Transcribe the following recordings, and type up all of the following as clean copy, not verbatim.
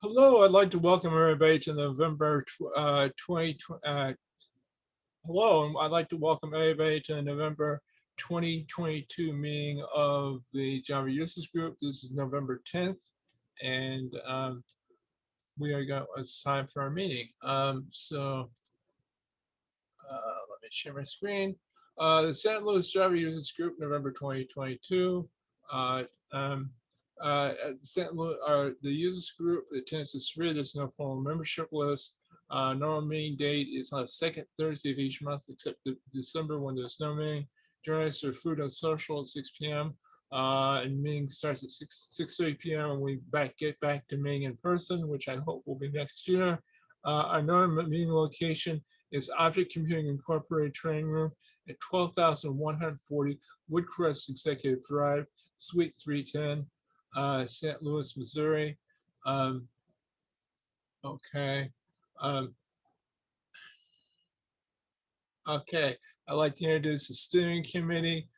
Hello, I'd like to welcome everybody to November 2020. Hello, and I'd like to welcome everybody to the November 2022 meeting of the Java Users Group. This is November 10th, and it's time for our meeting. Let me share my screen. The St. Louis Java Users Group, November 2022. At St. Louis, the users group, the attendance is free. There's no formal membership list. Normal meeting date is on the second Thursday of each month, except December when there's no meeting. Join us for food and social at 6 p.m. And meeting starts at 6:30 p.m. and we get back to meeting in person, which I hope will be next year. Our normal meeting location is Object Computing Incorporated Training Room at 12,140 Woodcrest Executive Drive, Suite 310. St. Louis, Missouri. Okay. Okay, I'd like to introduce the steering committee.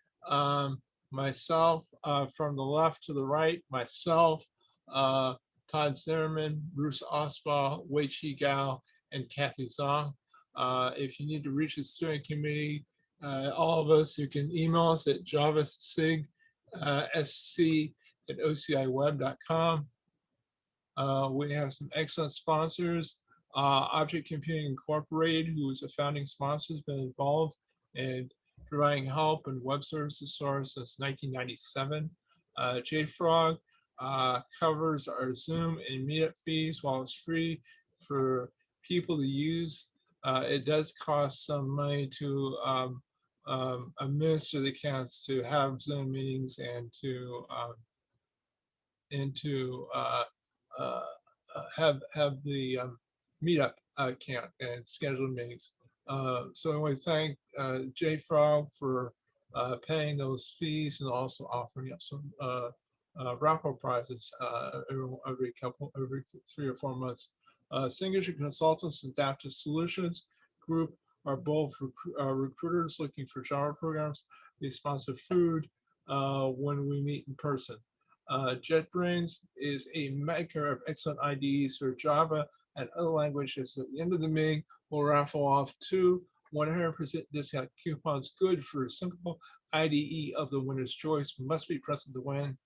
Myself, from the left to the right, myself, Todd Zimmerman, Bruce Oswald, Wei Chi Gao, and Kathy Zong. If you need to reach the steering committee, all of us, you can email us at javasig@ociweb.com. We have some excellent sponsors. Object Computing Incorporated, who is a founding sponsor, has been involved in providing help and web services source since 1997. JFrog covers our Zoom and Meetup fees while it's free for people to use. It does cost some money to administer the accounts, to have Zoom meetings, and to have the Meetup account and scheduled meetings. So I want to thank JFrog for paying those fees and also offering up some raffle prizes every 3 or 4 months. Signature Consultants and Adaptive Solutions Group are both recruiters looking for Java programs. They sponsor food when we meet in person. JetBrains is a maker of excellent IDEs for Java and other languages. At the end of the meeting, we'll raffle off 2 100% discount coupons good for a simple IDE of the winner's choice. Must be present to win.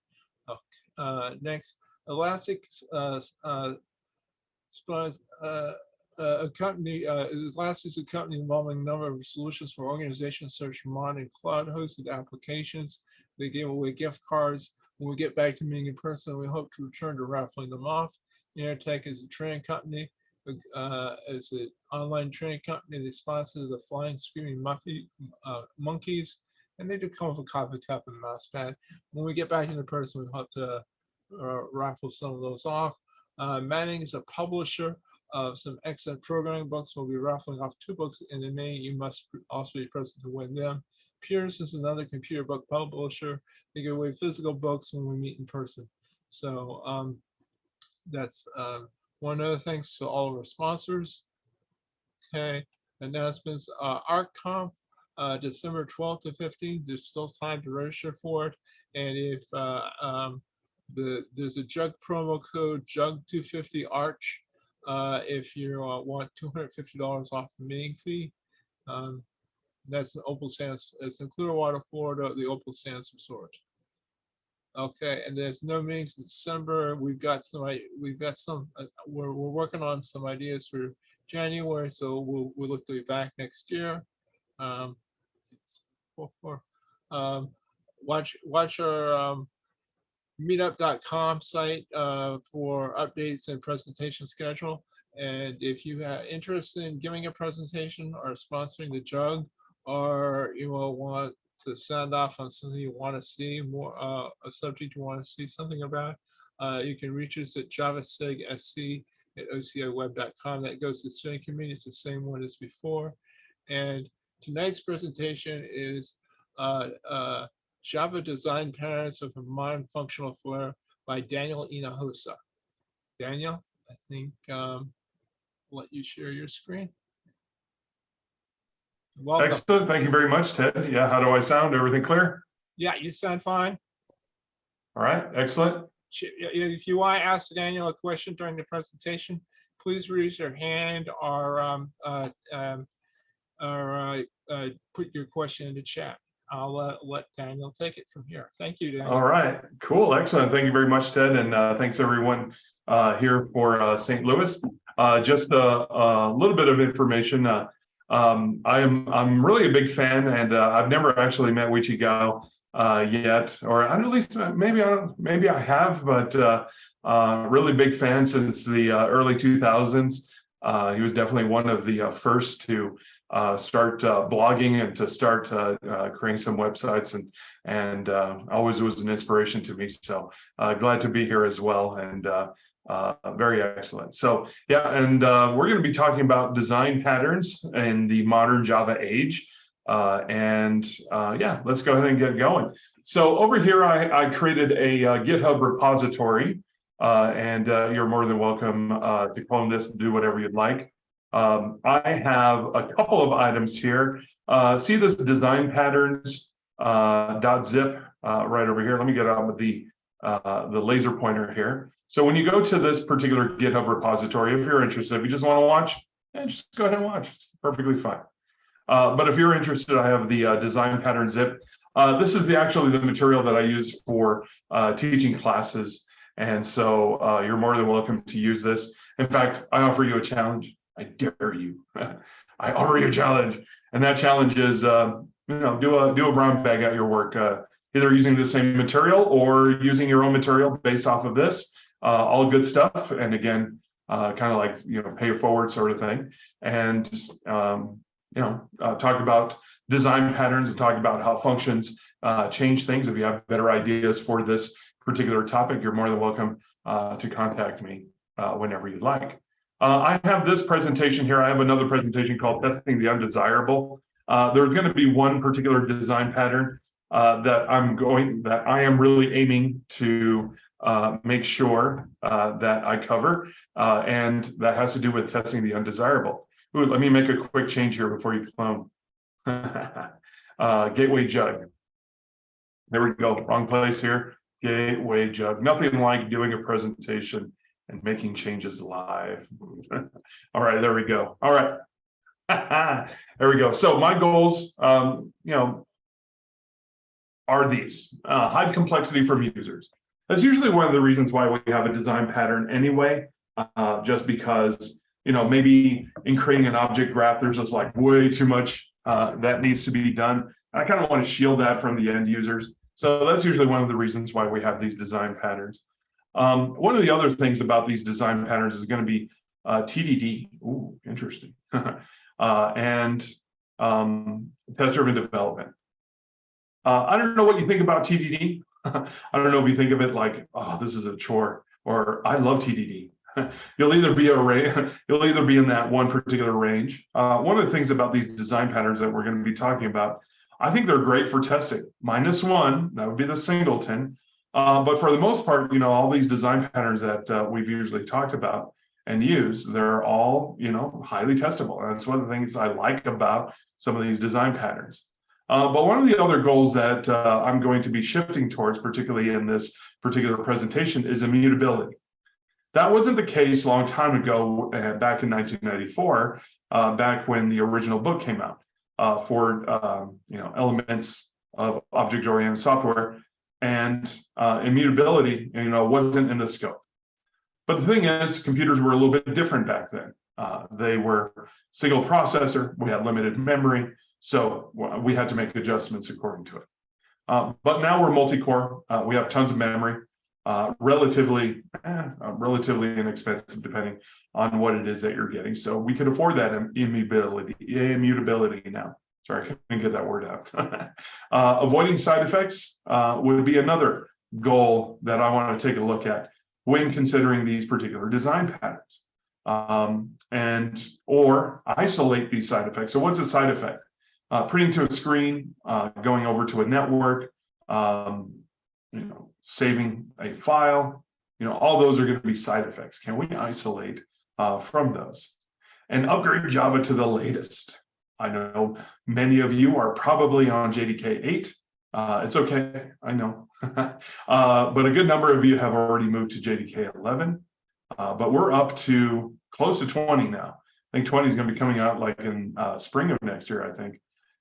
Okay. Next, Elastic Elastic is a company involving a number of solutions for organizations search for modern cloud-hosted applications. They give away gift cards. When we get back to meeting in person, we hope to return to raffling them off. Intertech is a training company. It's an online training company. They sponsor the Flying Screaming Monkeys, and they do come with a coffee cup and mouse pad. When we get back into person, we hope to raffle some of those off. Manning is a publisher of some excellent programming books. We'll be raffling off 2 books in the May. You must also be present to win them. Pierce is another computer book publisher. They give away physical books when we meet in person. So that's one other thanks to all of our sponsors. Okay, announcements. ArcConf, December 12th to 15th. There's still time to register for it. And if there's a JUG promo code, JUG250ARCH, if you want $250 off the meeting fee. That's in Opal Sands. It's in Clearwater, Florida, the Opal Sands Resort. Okay, and there's no meetings in December. We're working on some ideas for January, so we'll look to be back next year. Watch our meetup.com site for updates and presentation schedule. And if you have interest in giving a presentation or sponsoring the JUG, or you will want to sound off on something you want to see more, a subject you want to see something about, you can reach us at javasigsc@ociweb.com. That goes to the steering committee. It's the same one as before. And tonight's presentation is Java Design Patterns with a Modern Functional Flair by Daniel Hinojosa. Daniel, I think I'll let you share your screen. Welcome. Excellent. Thank you very much, Ted. Yeah, how do I sound? Everything clear? Yeah, you sound fine. All right, excellent. if you want to ask Daniel a question during the presentation, please raise your hand or put your question in the chat. I'll let Daniel take it from here. Thank you, Daniel. All right, cool, excellent. Thank you very much, Ted, and thanks everyone here for St. Louis. Just a little bit of information. I'm really a big fan, and I've never actually met Weiqi Gao yet, or at least maybe I have, but really big fan since the early 2000s. He was definitely one of the first to start blogging and to start creating some websites, and always was an inspiration to me. So glad to be here as well, and very excellent. So yeah, and we're going to be talking about design patterns in the modern Java age. Yeah, let's go ahead and get going. So over here, I created a GitHub repository, and you're more than welcome to clone this and do whatever you'd like. I have a couple of items here. See this design patterns .zip right over here. Let me get out with the laser pointer here. So when you go to this particular GitHub repository, if you're interested, if you just want to watch, just go ahead and watch. It's perfectly fine. But if you're interested, I have the design pattern zip. This is actually the material that I use for teaching classes. And so you're more than welcome to use this. In fact, I offer you a challenge. I dare you. I offer you a challenge. And that challenge is, do a brown bag at your work, either using the same material or using your own material based off of this. All good stuff. And again, kind of like, pay it forward sort of thing. And talk about design patterns and talk about how functions change things. If you have better ideas for this particular topic, you're more than welcome to contact me whenever you'd like. I have this presentation here. I have another presentation called Testing the Undesirable. There's going to be one particular design pattern that I am really aiming to make sure that I cover, and that has to do with testing the undesirable. Ooh, let me make a quick change here before you clone. Gateway jug. There we go, wrong place here. Gateway jug. Nothing like doing a presentation and making changes live. All right, there we go. All right, there we go. So my goals, are these. Hide complexity from users. That's usually one of the reasons why we have a design pattern anyway, just because maybe in creating an object graph, there's just like way too much that needs to be done. I kind of want to shield that from the end users. So that's usually one of the reasons why we have these design patterns. One of the other things about these design patterns is going to be TDD. Ooh, interesting. And test-driven development. I don't know what you think about TDD. I don't know if you think of it like, oh, this is a chore, or I love TDD. You'll either be in that one particular range. One of the things about these design patterns that we're going to be talking about, I think they're great for testing. -1, that would be the singleton. But for the most part, all these design patterns that we've usually talked about and used, they're all, highly testable. And that's one of the things I like about some of these design patterns. But one of the other goals that I'm going to be shifting towards, particularly in this particular presentation, is immutability. That wasn't the case a long time ago, back in 1994, back when the original book came out for elements of object-oriented software, and immutability, wasn't in the scope. But the thing is, computers were a little bit different back then. They were single processor. We had limited memory, so we had to make adjustments according to it. But now we're multi-core. We have tons of memory. Relatively inexpensive depending on what it is that you're getting. So we can afford that immutability now. Sorry, I couldn't get that word out. Avoiding side effects would be another goal that I want to take a look at when considering these particular design patterns, or isolate these side effects. So what's a side effect? Printing to a screen, going over to a network, saving a file, all those are going to be side effects. Can we isolate from those? And upgrade Java to the latest. I know many of you are probably on JDK 8. It's okay, I know. But a good number of you have already moved to JDK 11, but we're up to close to 20 now. I think 20 is going to be coming out like in spring of next year, I think.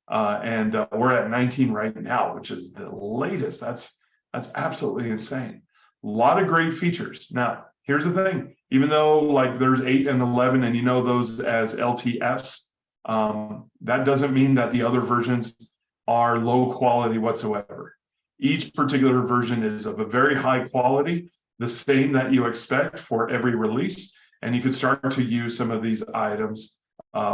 And we're at 19 right now, which is the latest. That's absolutely insane. A lot of great features. Now, here's the thing. Even though like there's 8 and 11 and you know those as LTS, that doesn't mean that the other versions are low quality whatsoever. Each particular version is of a very high quality, the same that you expect for every release. And you can start to use some of these items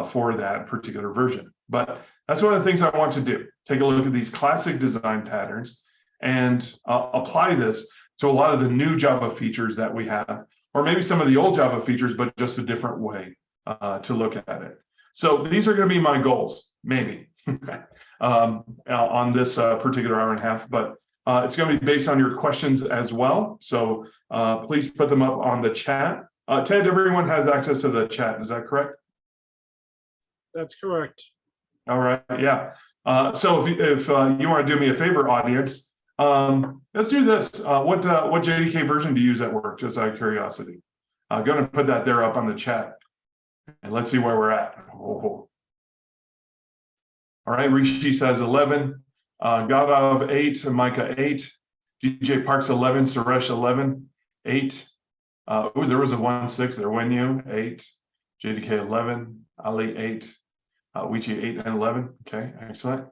for that particular version. But that's one of the things I want to do. Take a look at these classic design patterns and apply this to a lot of the new Java features that we have, or maybe some of the old Java features, but just a different way to look at it. So these are going to be my goals, maybe, on this particular hour and a half, but it's going to be based on your questions as well. So please put them up on the chat. Ted, everyone has access to the chat. Is that correct? That's correct. All right. Yeah. So if you want to do me a favor, audience, let's do this. What JDK version do you use at work? Just out of curiosity. I'm going to put that there up on the chat, and let's see where we're at. Oh. All right. Rishi says 11. Gadav 8. Micah 8. DJ Parks 11. Suresh 11. 8. Oh, there was a 1-6 there. When you 8. JDK 11. Ali 8. Wichi 8 and 11. Okay, excellent.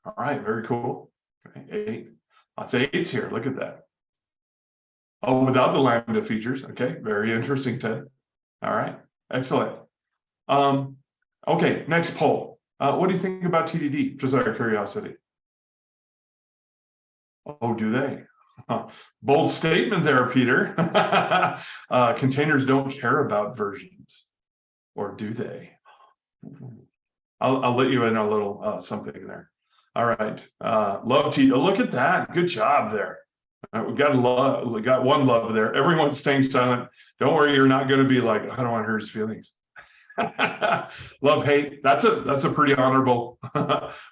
All right, very cool. Okay, 8. Lots of 8s here. Look at that. Oh, without the Lambda features. Okay, very interesting, Ted. All right, excellent. Okay, next poll. What do you think about TDD? Just out of curiosity. Oh, do they? Bold statement there, Peter. Containers don't care about versions, or do they? I'll let you in a little something there. All right, love to look at that. Good job there. We got one love there. Everyone's staying silent. Don't worry, you're not going to be like, I don't want to hurt his feelings. Love, hate. That's a pretty honorable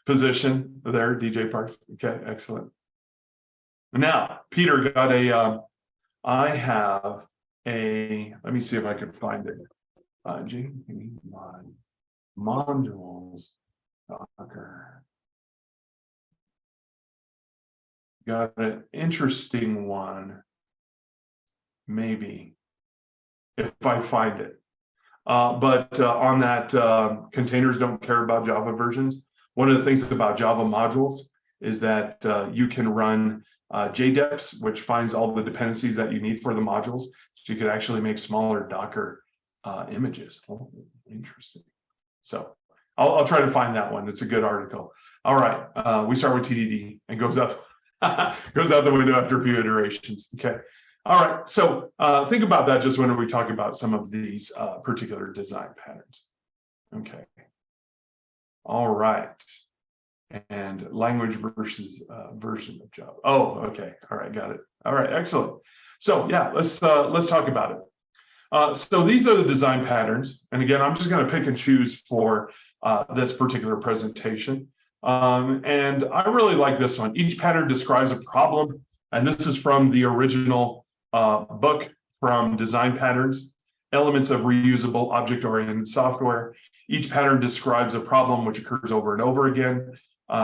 position there, DJ Parks. Okay, excellent. Now, Peter got a. I have a. Let me see if I can find it. Modules. Docker. Got an interesting one. Maybe if I find it. But on that, containers don't care about Java versions. One of the things about Java modules is that you can run JDEPs, which finds all the dependencies that you need for the modules. So you could actually make smaller Docker images. Oh, interesting. So I'll try to find that one. It's a good article. All right, we start with TDD and goes out the window after a few iterations. Okay. All right, so think about that just when we talk about some of these particular design patterns. Okay. All right. And language versus version of Java. Oh, okay. All right, got it. All right, excellent. So yeah, let's talk about it. So these are the design patterns. And again, I'm just going to pick and choose for this particular presentation. And I really like this one. Each pattern describes a problem. And this is from the original book from Design Patterns, Elements of Reusable Object-Oriented Software. Each pattern describes a problem which occurs over and over again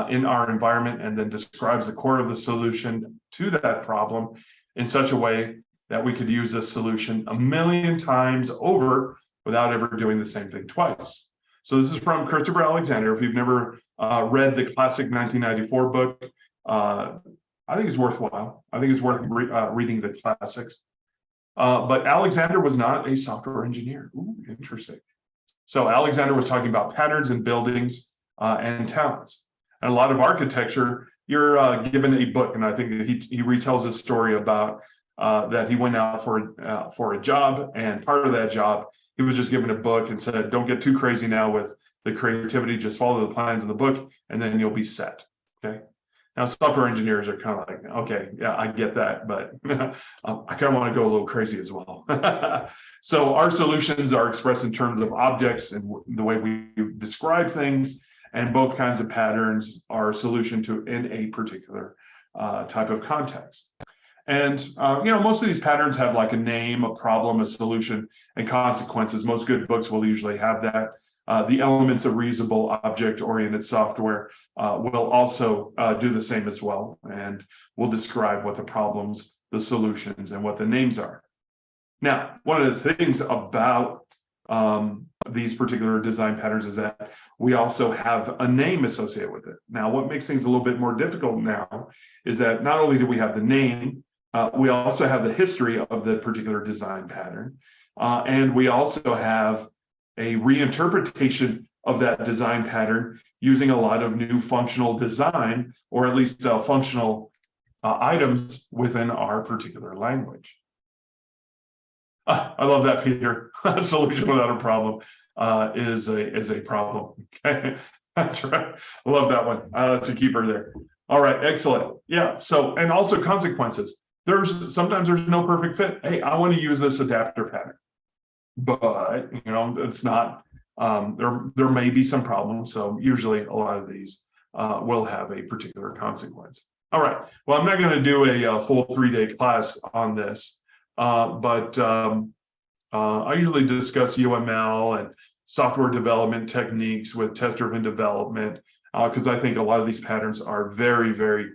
in our environment, and then describes the core of the solution to that problem in such a way that we could use this solution a million times over without ever doing the same thing twice. So this is from Christopher Alexander. If you've never read the classic 1994 book, I think it's worthwhile. I think it's worth reading the classics. But Alexander was not a software engineer. Ooh, interesting. So Alexander was talking about patterns in buildings and towns. And a lot of architecture, you're given a book. And I think that he retells a story about that he went out for a job. And part of that job, he was just given a book and said, don't get too crazy now with the creativity, just follow the plans in the book, and then you'll be set. Okay. Now, software engineers are kind of like, okay, yeah, I get that, but I kind of want to go a little crazy as well. So our solutions are expressed in terms of objects and the way we describe things, and both kinds of patterns are a solution to in a particular type of context. And most of these patterns have like a name, a problem, a solution, and consequences. Most good books will usually have that. The elements of reusable object-oriented software will also do the same as well, and will describe what the problems, the solutions, and what the names are. Now, one of the things about these particular design patterns is that we also have a name associated with it. Now, what makes things a little bit more difficult now is that not only do we have the name, we also have the history of the particular design pattern, and we also have a reinterpretation of that design pattern using a lot of new functional design, or at least functional items within our particular language. I love that, Peter. A solution without a problem is a problem. Okay, that's right. I love that one. That's a keeper there. All right, excellent. Yeah. So, and also consequences. Sometimes there's no perfect fit. Hey, I want to use this adapter pattern, but it's not. There may be some problems. So usually a lot of these will have a particular consequence. All right. Well, I'm not going to do a full 3-day class on this. But I usually discuss UML and software development techniques with test-driven development, because I think a lot of these patterns are very, very,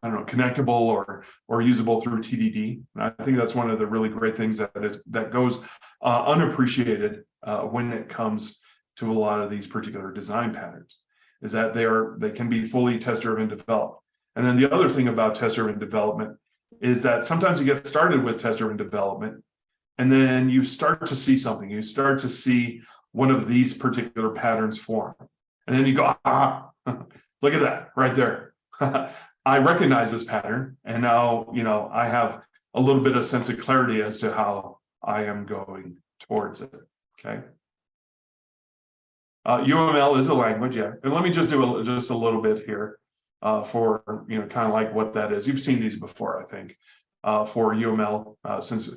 connectable or usable through TDD. And I think that's one of the really great things that goes unappreciated when it comes to a lot of these particular design patterns, is that they can be fully test-driven developed. And then the other thing about test-driven development is that sometimes you get started with test-driven development, and then you start to see something. You start to see one of these particular patterns form. And then you go, look at that right there. I recognize this pattern, and now I have a little bit of sense of clarity as to how I am going towards it. Okay. UML is a language, yeah. And let me just do just a little bit here. For kind of like what that is. You've seen these before, I think, for UML, since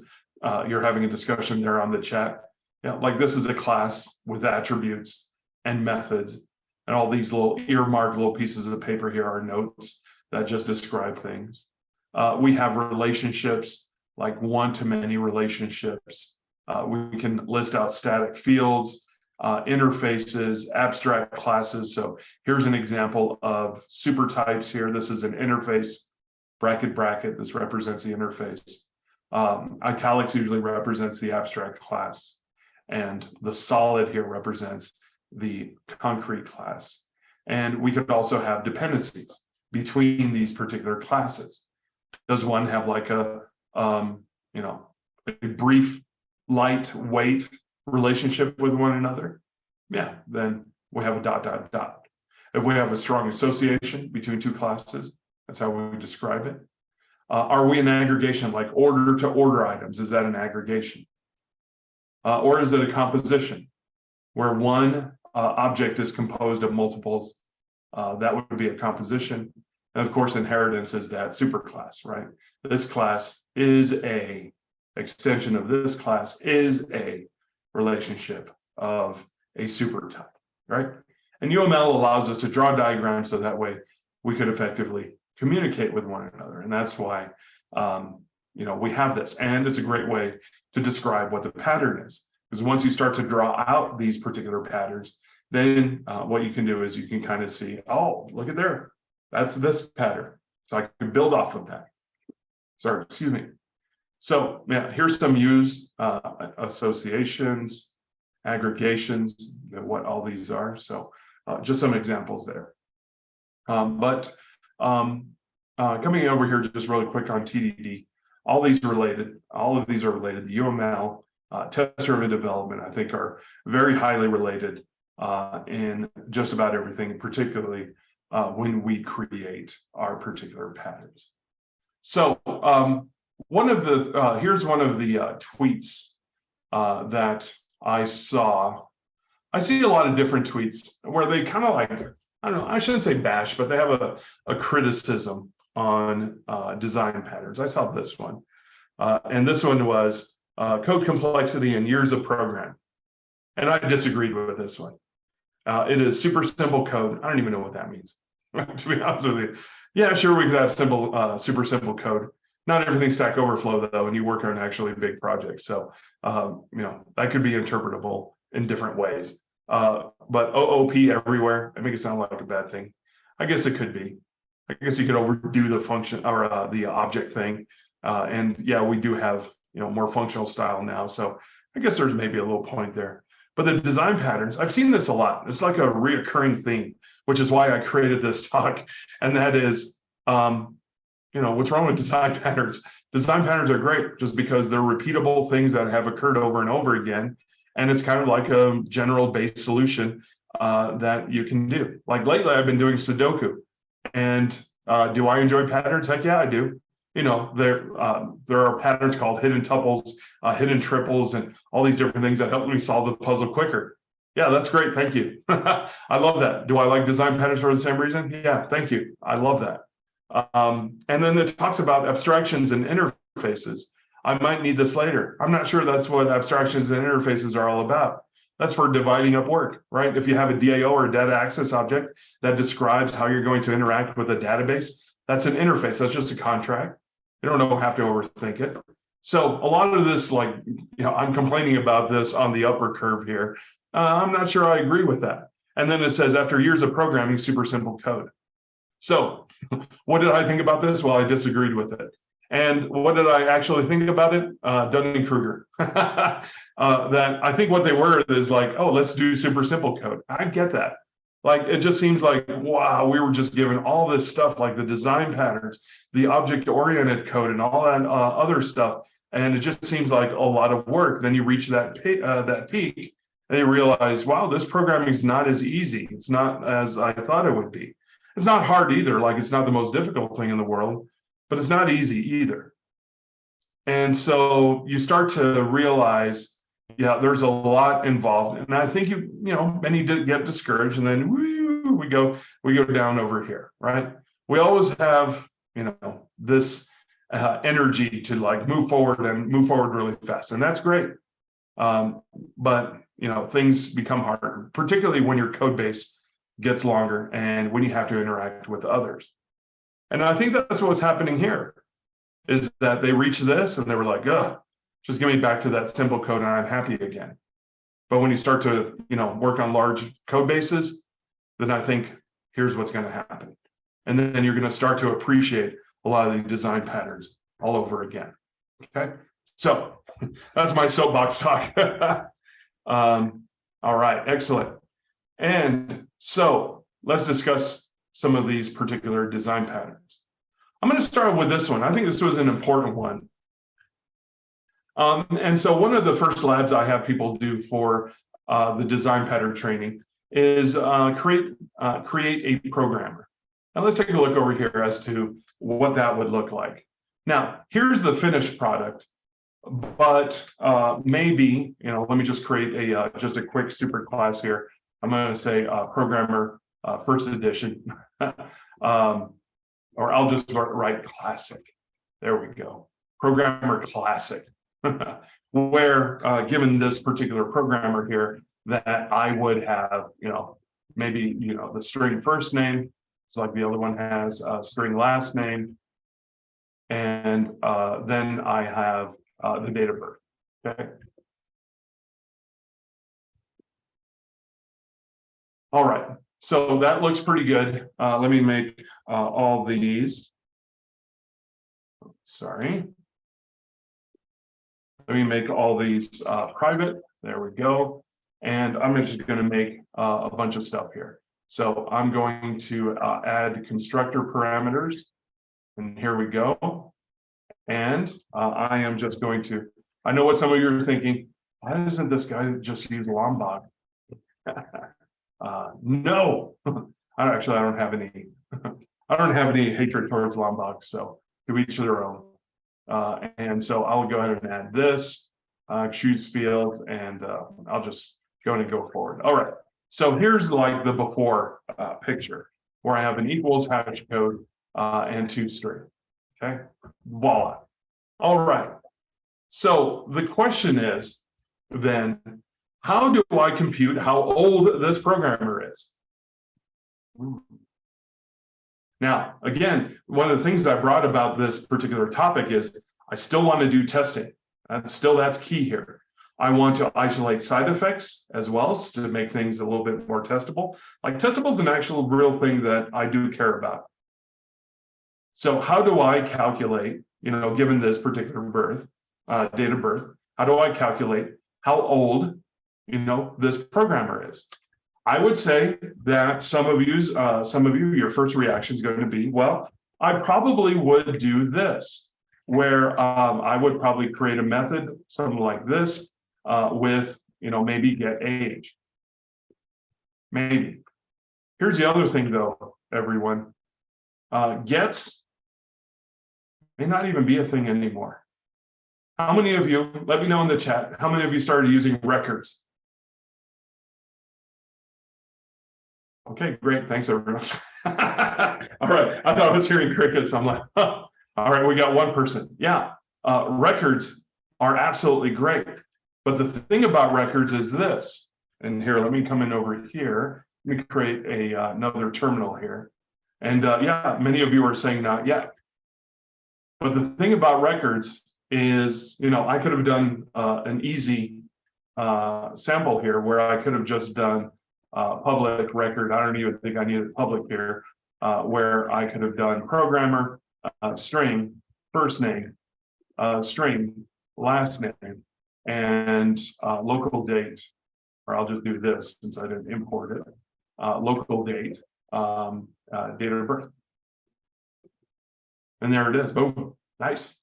you're having a discussion there on the chat. Yeah, like this is a class with attributes and methods, and all these little earmarked little pieces of paper here are notes that just describe things. We have relationships, like one-to-many relationships. We can list out static fields, interfaces, abstract classes. So here's an example of super types here. This is an interface, bracket. This represents the interface. Italics usually represents the abstract class. And the solid here represents the concrete class. And we could also have dependencies between these particular classes. Does one have like a brief, lightweight relationship with one another? Yeah, then we have a ... If we have a strong association between two classes, that's how we describe it. Are we an aggregation, like order to order items? Is that an aggregation? Or is it a composition where one object is composed of multiples? That would be a composition. And of course, inheritance is that superclass, right? This class is a extension of this class is a relationship of a super type, right? And UML allows us to draw diagrams so that way we could effectively communicate with one another. And that's why we have this. And it's a great way to describe what the pattern is. Because once you start to draw out these particular patterns, then what you can do is you can kind of see, oh, look at there. That's this pattern. So I can build off of that. Sorry, excuse me. So yeah, here's some use associations, aggregations, what all these are. So just some examples there. Coming over here just really quick on TDD, all of these are related. The UML, test-driven development, I think are very highly related in just about everything, particularly when we create our particular patterns. So here's one of the tweets that I saw. I see a lot of different tweets where they kind of like, I don't know, I shouldn't say bash, but they have a criticism on design patterns. I saw this one. And this one was code complexity and years of programming. And I disagreed with this one. It is super simple code. I don't even know what that means. to be honest with you. Yeah, sure, we could have simple, super simple code. Not everything Stack Overflow though, and you work on actually big projects. So, that could be interpretable in different ways. But OOP everywhere, I make it sound like a bad thing. I guess it could be. I guess you could overdo the function or the object thing. And yeah, we do have, more functional style now. So I guess there's maybe a little point there. But the design patterns, I've seen this a lot. It's like a reoccurring theme, which is why I created this talk. And that is, what's wrong with design patterns? Design patterns are great just because they're repeatable things that have occurred over and over again. And it's kind of like a general base solution that you can do. Like lately, I've been doing Sudoku. And do I enjoy patterns? Heck yeah, I do. There are patterns called hidden tuples, hidden triples, and all these different things that help me solve the puzzle quicker. Yeah, that's great. Thank you. I love that. Do I like design patterns for the same reason? Yeah, thank you. I love that. And then it talks about abstractions and interfaces. I might need this later. I'm not sure that's what abstractions and interfaces are all about. That's for dividing up work, right? If you have a DAO or a data access object that describes how you're going to interact with a database, that's an interface. That's just a contract. You don't have to overthink it. So a lot of this, I'm complaining about this on the upper curve here. I'm not sure I agree with that. And then it says, after years of programming, super simple code. So what did I think about this? Well, I disagreed with it. And what did I actually think about it? Dunning-Kruger. That I think what they were is like, oh, let's do super simple code. I get that. Like, it just seems like, wow, we were just given all this stuff, like the design patterns, the object-oriented code, and all that other stuff. And it just seems like a lot of work. Then you reach that peak, and you realize, wow, this programming is not as easy. It's not as I thought it would be. It's not hard either. Like, it's not the most difficult thing in the world, but it's not easy either. And so you start to realize, yeah, there's a lot involved. And I think many get discouraged, and then we go down over here, right? We always have, this energy to move forward really fast. And that's great. But, things become harder, particularly when your code base gets longer and when you have to interact with others. And I think that's what's happening here, is that they reached this and they were like, ugh, just give me back to that simple code and I'm happy again. But when you start to, work on large code bases, then I think here's what's going to happen. And then you're going to start to appreciate a lot of these design patterns all over again. Okay. So that's my soapbox talk. All right. Excellent. And so let's discuss some of these particular design patterns. I'm going to start with this one. I think this was an important one. And so one of the first labs I have people do for the design pattern training is create a programmer. Now let's take a look over here as to what that would look like. Now, here's the finished product, but maybe, let me just create just a quick super class here. I'm going to say programmer first edition, or I'll just write classic. There we go. Programmer classic, where given this particular programmer here, that I would have, maybe, the string first name, it's like the other one has string last name, and then I have the date of birth. Okay. All right. So that looks pretty good. Let me make all these. Sorry. Let me make all these private. There we go. And I'm just going to make a bunch of stuff here. So I'm going to add constructor parameters. And here we go. And I am just going to, I know what some of you are thinking, why doesn't this guy just use Lombok? No, I don't have any. I don't have any hatred towards Lombok, so to each their own. And so I'll go ahead and add this, choose field, and I'll just go ahead and go forward. All right. So here's like the before picture, where I have an equals hash code and toString. Okay. Voila. All right. So the question is then, how do I compute how old this programmer is? Now, again, one of the things I brought about this particular topic is I still want to do testing. And still, that's key here. I want to isolate side effects as well to make things a little bit more testable. Like testable is an actual real thing that I do care about. So how do I calculate, given this particular date of birth, how do I calculate how old, this programmer is? I would say that some of you, your first reaction is going to be, well, I probably would do this, where I would probably create a method, something like this, with, maybe get age. Maybe. Here's the other thing, though, everyone. Gets may not even be a thing anymore. How many of you, let me know in the chat, how many of you started using records? Okay, great. Thanks, everyone. All right. I thought I was hearing crickets. I'm like, huh. All right, we got one person. Yeah, records are absolutely great. But the thing about records is this. And here, let me come in over here. Let me create another terminal here. And yeah, many of you are saying not yet. But the thing about records is, I could have done an easy sample here where I could have just done public record. I don't even think I needed public here, where I could have done programmer, string, first name, string, last name, and local date, or I'll just do this since I didn't import it, local date, date of birth. And there it is, boom, nice.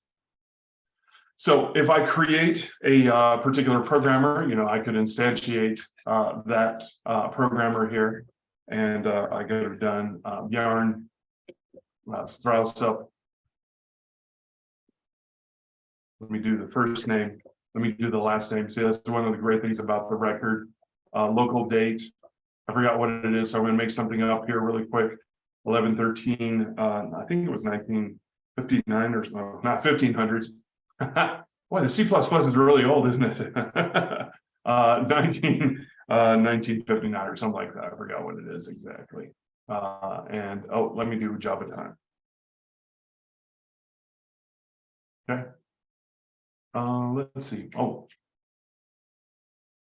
So if I create a particular programmer, I could instantiate that programmer here, and I could have done yarn, Strauss up. Let me do the first name. Let me do the last name. See, that's one of the great things about the record. Local date. I forgot what it is, so I'm going to make something up here really quick. 11/13. I think it was 1959 or so, not 1500s. Boy, the C++ is really old, isn't it? 1959 or something like that. I forgot what it is exactly. And oh, let me do Java time. Okay. Let's see. Oh,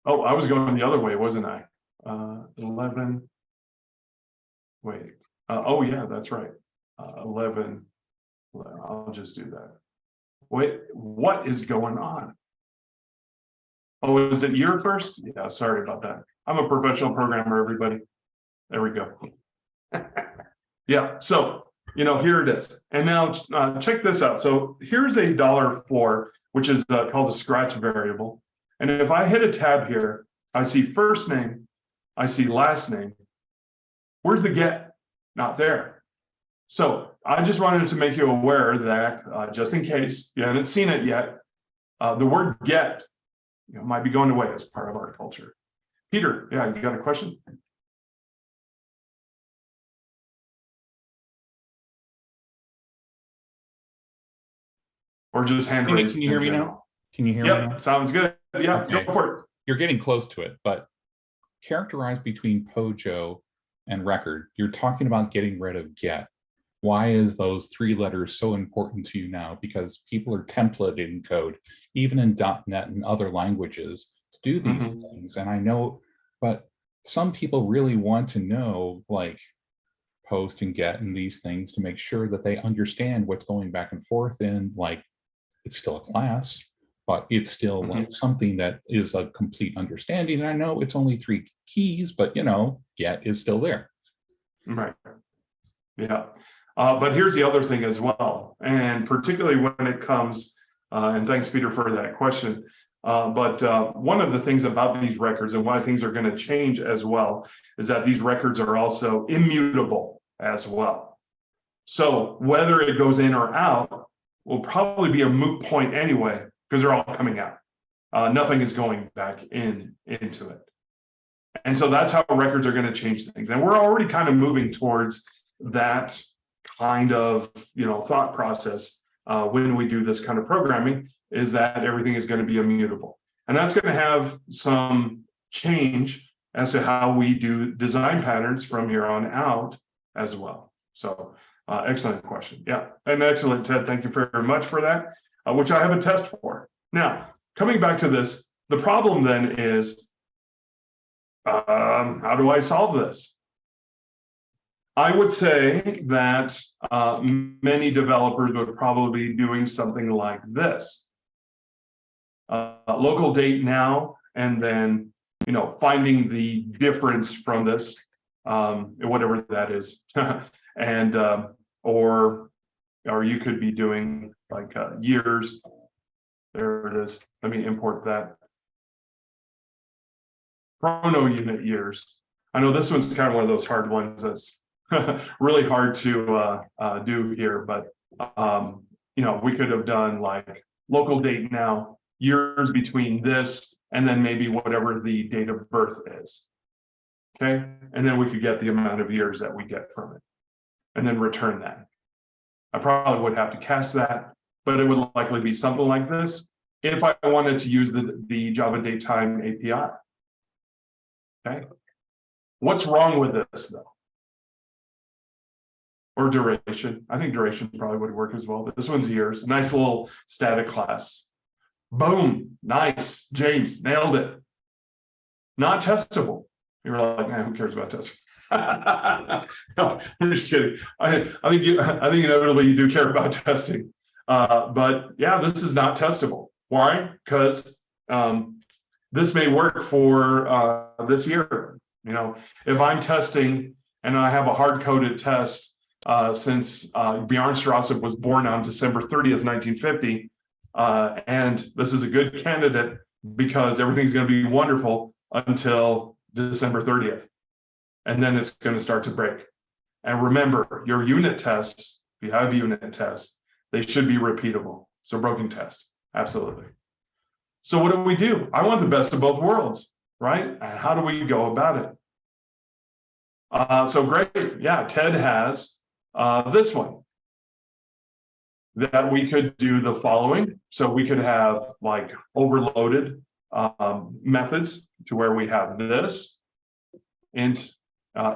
I was going the other way, wasn't I? 11. Wait. Oh, yeah, that's right. 11. I'll just do that. Wait, what is going on? Oh, is it year first? Yeah, sorry about that. I'm a professional programmer, everybody. There we go. Yeah, so, here it is. And now check this out. So here's a $4, which is called a scratch variable. And if I hit a tab here, I see first name, I see last name. Where's the get? Not there. So I just wanted to make you aware that just in case you haven't seen it yet, the word get might be going away as part of our culture. Peter, yeah, you got a question? Or just hand raise? Can you hear me now? Can you hear me now? Sounds good. Yeah, okay. Go for it. You're getting close to it, but characterize between Pojo and record. You're talking about getting rid of get. Why is those 3 letters so important to you now? Because people are templating code, even in .NET and other languages, to do these things. And I know, but some people really want to know, like, post and get and these things to make sure that they understand what's going back and forth in, like, it's still a class, but it's still like something that is a complete understanding. And I know it's only 3 keys, but get is still there. Right. Yeah. But here's the other thing as well, and particularly when it comes, and thanks, Peter, for that question. But one of the things about these records and why things are going to change as well is that these records are also immutable as well. So whether it goes in or out will probably be a moot point anyway, because they're all coming out. Nothing is going back into it. And so that's how records are going to change things. And we're already kind of moving towards that kind of thought process when we do this kind of programming, is that everything is going to be immutable. And that's going to have some change as to how we do design patterns from here on out as well. So Excellent question. Yeah, and excellent, Ted. Thank you very much for that, which I have a test for. Now, coming back to this, the problem then is, how do I solve this? I would say that many developers would probably be doing something like this. Local date now, and then, finding the difference from this, whatever that is. And, or you could be doing like years. There it is. Let me import that. Chrono unit years. I know this one's kind of one of those hard ones that's really hard to do here, but we could have done like local date now, years between this, and then maybe whatever the date of birth is. Okay, and then we could get the amount of years that we get from it, and then return that. I probably would have to cast that, but it would likely be something like this if I wanted to use the Java datetime API. Okay, what's wrong with this though? Or duration. I think duration probably would work as well, but this one's years. Nice little static class. Boom, nice, James, nailed it. Not testable. You're like, man, who cares about testing? No, I'm just kidding. I think inevitably you do care about testing. But yeah, this is not testable. Why? Because this may work for this year. If I'm testing and I have a hard-coded test since Bjorn Strauss was born on December 30th, 1950, and this is a good candidate because everything's going to be wonderful until December 30th. And then it's going to start to break. And remember, your unit tests, if you have unit tests, they should be repeatable. So broken test, absolutely. So what do? I want the best of both worlds, right? And how do we go about it? So great, yeah, Ted has this one. That we could do the following. So we could have like overloaded methods to where we have this int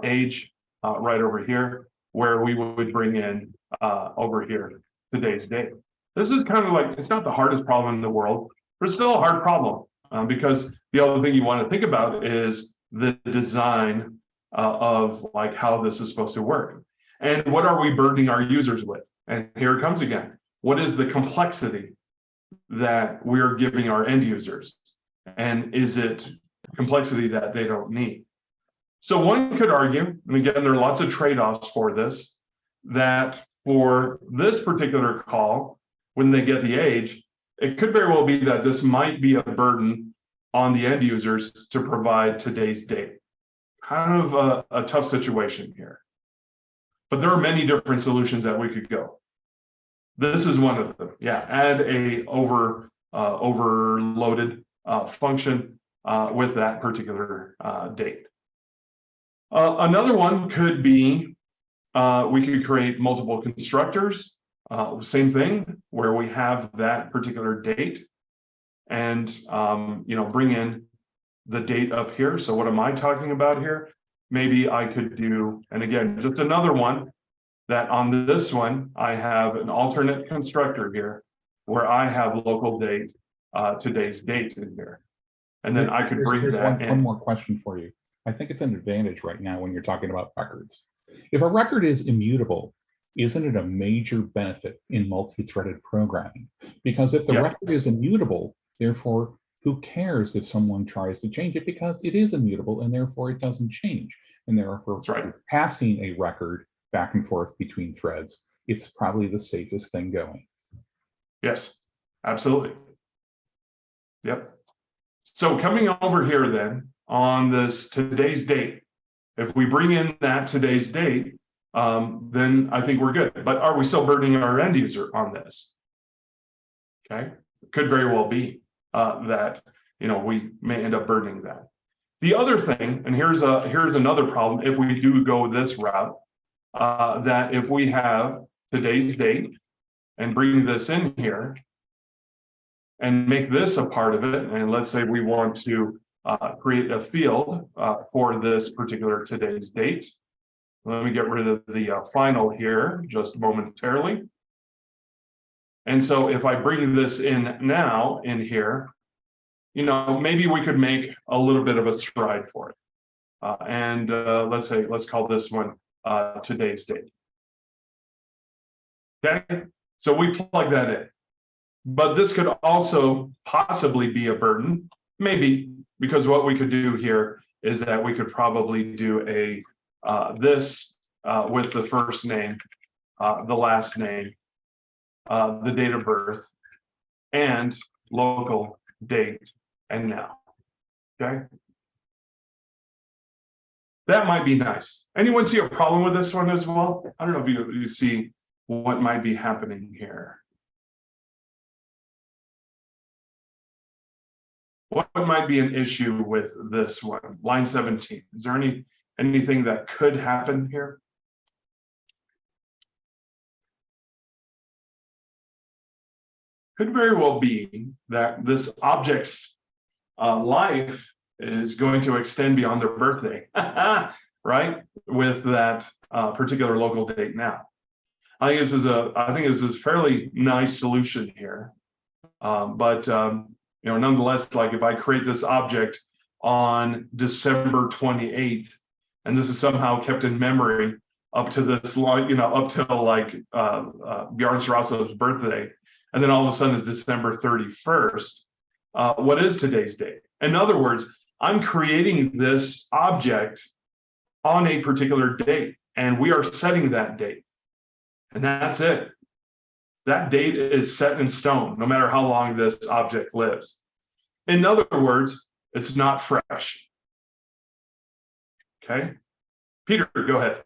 age right over here, where we would bring in over here today's date. This is kind of like, it's not the hardest problem in the world, but it's still a hard problem because the other thing you want to think about is the design of like how this is supposed to work. And what are we burdening our users with? And here it comes again. What is the complexity that we're giving our end users? And is it complexity that they don't need? So one could argue, and again, there are lots of trade-offs for this, that for this particular call, when they get the age, it could very well be that this might be a burden on the end users to provide today's date. Kind of a tough situation here. But there are many different solutions that we could go. This is one of them. Yeah, add a overloaded function with that particular date. Another one could be we could create multiple constructors. Same thing, where we have that particular date, and bring in the date up here. So what am I talking about here? Maybe I could do, and again, just another one, that on this one, I have an alternate constructor here where I have local date, today's date in here. And then I could bring that in. One more question for you. I think it's an advantage right now when you're talking about records. If a record is immutable, isn't it a major benefit in multi-threaded programming? Because if the record is immutable, therefore, who cares if someone tries to change it, because it is immutable and therefore it doesn't change. And therefore, passing a record back and forth between threads, it's probably the safest thing going. Yes, absolutely. Yep. So coming over here then on this today's date, if we bring in that today's date, then I think we're good. But are we still burdening our end user on this? Okay, could very well be that we may end up burdening that. The other thing, and here's another problem if we do go this route, that if we have today's date and bring this in here and make this a part of it, and let's say we want to create a field for this particular today's date, Let me get rid of the final here just momentarily. And so if I bring this in now in here, you know, maybe we could make a little bit of a stride for it. Let's call this one today's date. Okay, so we plug that in. But this could also possibly be a burden, maybe, because what we could do here is that we could probably do a this with the first name, the last name, the date of birth, and local date and now. Okay, that might be nice. Anyone see a problem with this one as well? I don't know if you see what might be happening here. What might be an issue with this one? Line 17. Is there anything that could happen here? Could very well be that this object's life is going to extend beyond their birthday, right? With that particular local date now. I think this is a fairly nice solution here, you know, nonetheless, like if I create this object on December 28th, and this is somehow kept in memory up to this, you know, up till like Bjarne Strasso's birthday, and then all of a sudden it's December 31st. What is today's date? In other words, I'm creating this object on a particular date, and we are setting that date, and that's it. That date is set in stone, no matter how long this object lives. In other words, it's not fresh. Okay, Peter, go ahead.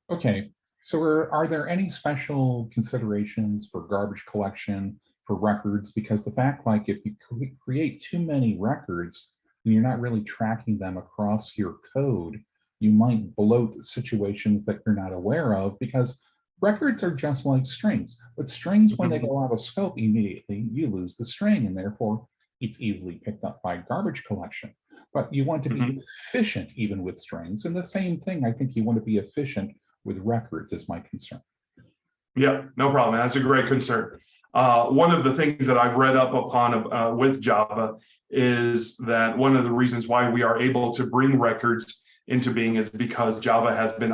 Okay, so are there any special considerations for garbage collection for records? Because the fact, like, if you create too many records and you're not really tracking them across your code, you might bloat situations that you're not aware of, because records are just like strings. But strings, when they go out of scope, immediately you lose the string, and therefore it's easily picked up by garbage collection. But you want to be efficient even with strings, and the same thing, I think you want to be efficient with records is my concern. Yeah, no problem. That's a great concern. One of the things that I've read up upon with Java is that one of the reasons why we are able to bring records into being is because Java has been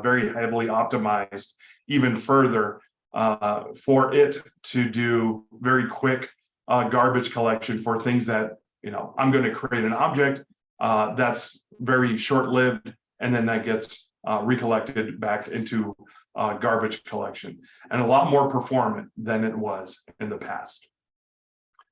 very heavily optimized even further for it to do very quick garbage collection for things that, you know, I'm going to create an object that's very short-lived, and then that gets recollected back into garbage collection, and a lot more performant than it was in the past.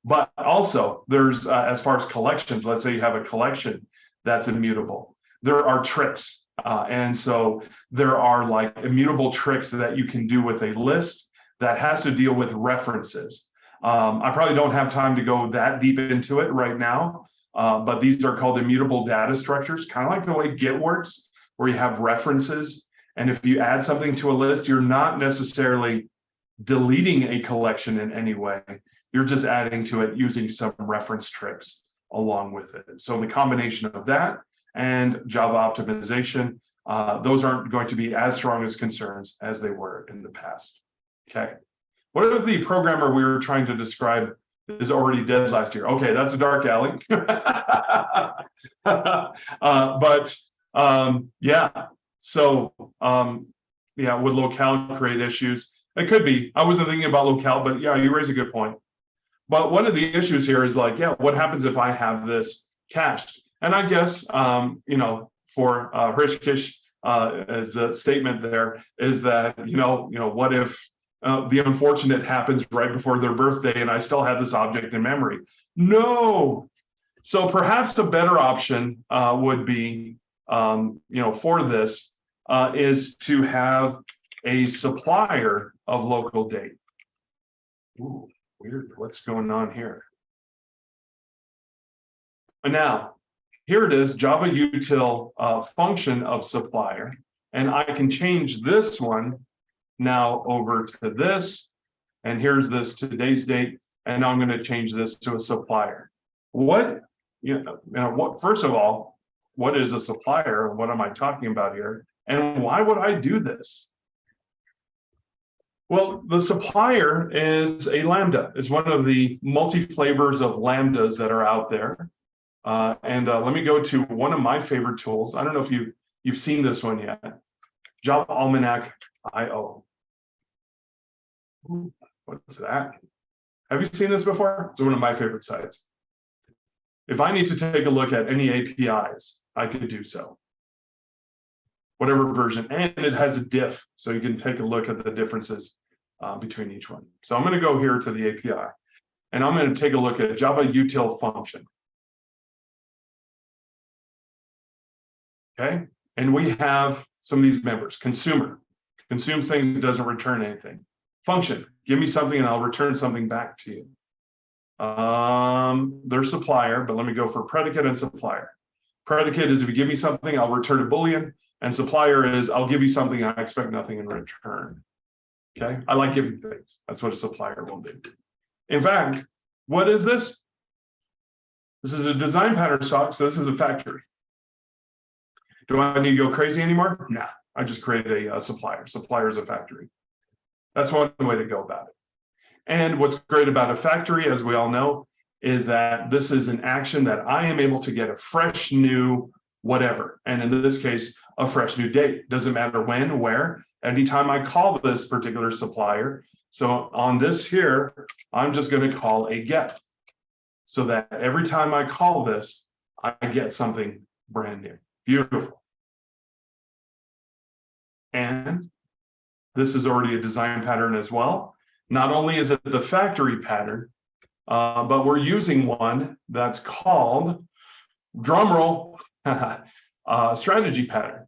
But also there's, as far as collections, let's say you have a collection that's immutable. There are tricks. And so there are like immutable tricks that you can do with a list that has to deal with references. I probably don't have time to go that deep into it right now, but these are called immutable data structures, kind of like the way Git works, where you have references. And if you add something to a list, you're not necessarily deleting a collection in any way. You're just adding to it using some reference tricks along with it. So the combination of that and Java optimization, those aren't going to be as strong as concerns as they were in the past. Okay. What if the programmer we were trying to describe is already dead last year? Okay, that's a dark alley. Yeah. So yeah, would locale create issues? It could be. I wasn't thinking about locale, but yeah, you raise a good point. But one of the issues here is like, yeah, what happens if I have this cached? And I guess, you know, for Hrishikesh, as a statement there is that, you know, what if the unfortunate happens right before their birthday and I still have this object in memory? No. So perhaps a better option would be, you know, for this is to have a supplier of local date. Ooh, weird. What's going on here? And now, here it is, Java util function of supplier, and I can change this one now over to this, and here's this today's date, and now I'm going to change this to a supplier. What first of all, what is a supplier? What am I talking about here? And why would I do this? Well, the supplier is a lambda. It's one of the multi-flavors of lambdas that are out there. Let me go to one of my favorite tools. I don't know if you've seen this one yet. Java Almanac IO. What's that? Have you seen this before? It's one of my favorite sites. If I need to take a look at any APIs, I could do so. Whatever version, and it has a diff, so you can take a look at the differences between each one. So I'm going to go here to the API, and I'm going to take a look at Java util function. Okay, and we have some of these members. Consumer consumes things, it doesn't return anything. Function, give me something and I'll return something back to you. There's supplier, but let me go for predicate and supplier. Predicate is if you give me something, I'll return a Boolean, and supplier is I'll give you something and I expect nothing in return. Okay, I like giving things. That's what a supplier will do. In fact, what is this? This is a design pattern stock, so this is a factory. Do I need to go crazy anymore? Nah, I just created a supplier. Supplier is a factory. That's one way to go about it. And what's great about a factory, as we all know, is that this is an action that I am able to get a fresh new whatever. And in this case, a fresh new date. Doesn't matter when, where, anytime I call this particular supplier. So on this here, I'm just going to call a get. So that every time I call this, I get something brand new. Beautiful. And this is already a design pattern as well. Not only is it the factory pattern, but we're using one that's called, drumroll, strategy pattern.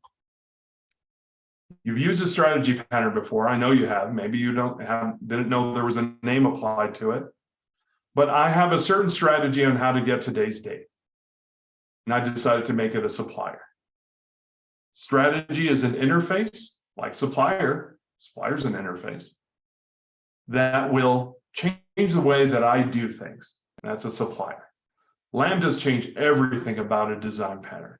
You've used a strategy pattern before. I know you have. Maybe you didn't know there was a name applied to it. But I have a certain strategy on how to get today's date. And I decided to make it a supplier. Strategy is an interface, like supplier. Supplier's an interface that will change the way that I do things. That's a supplier. Lambdas change everything about a design pattern.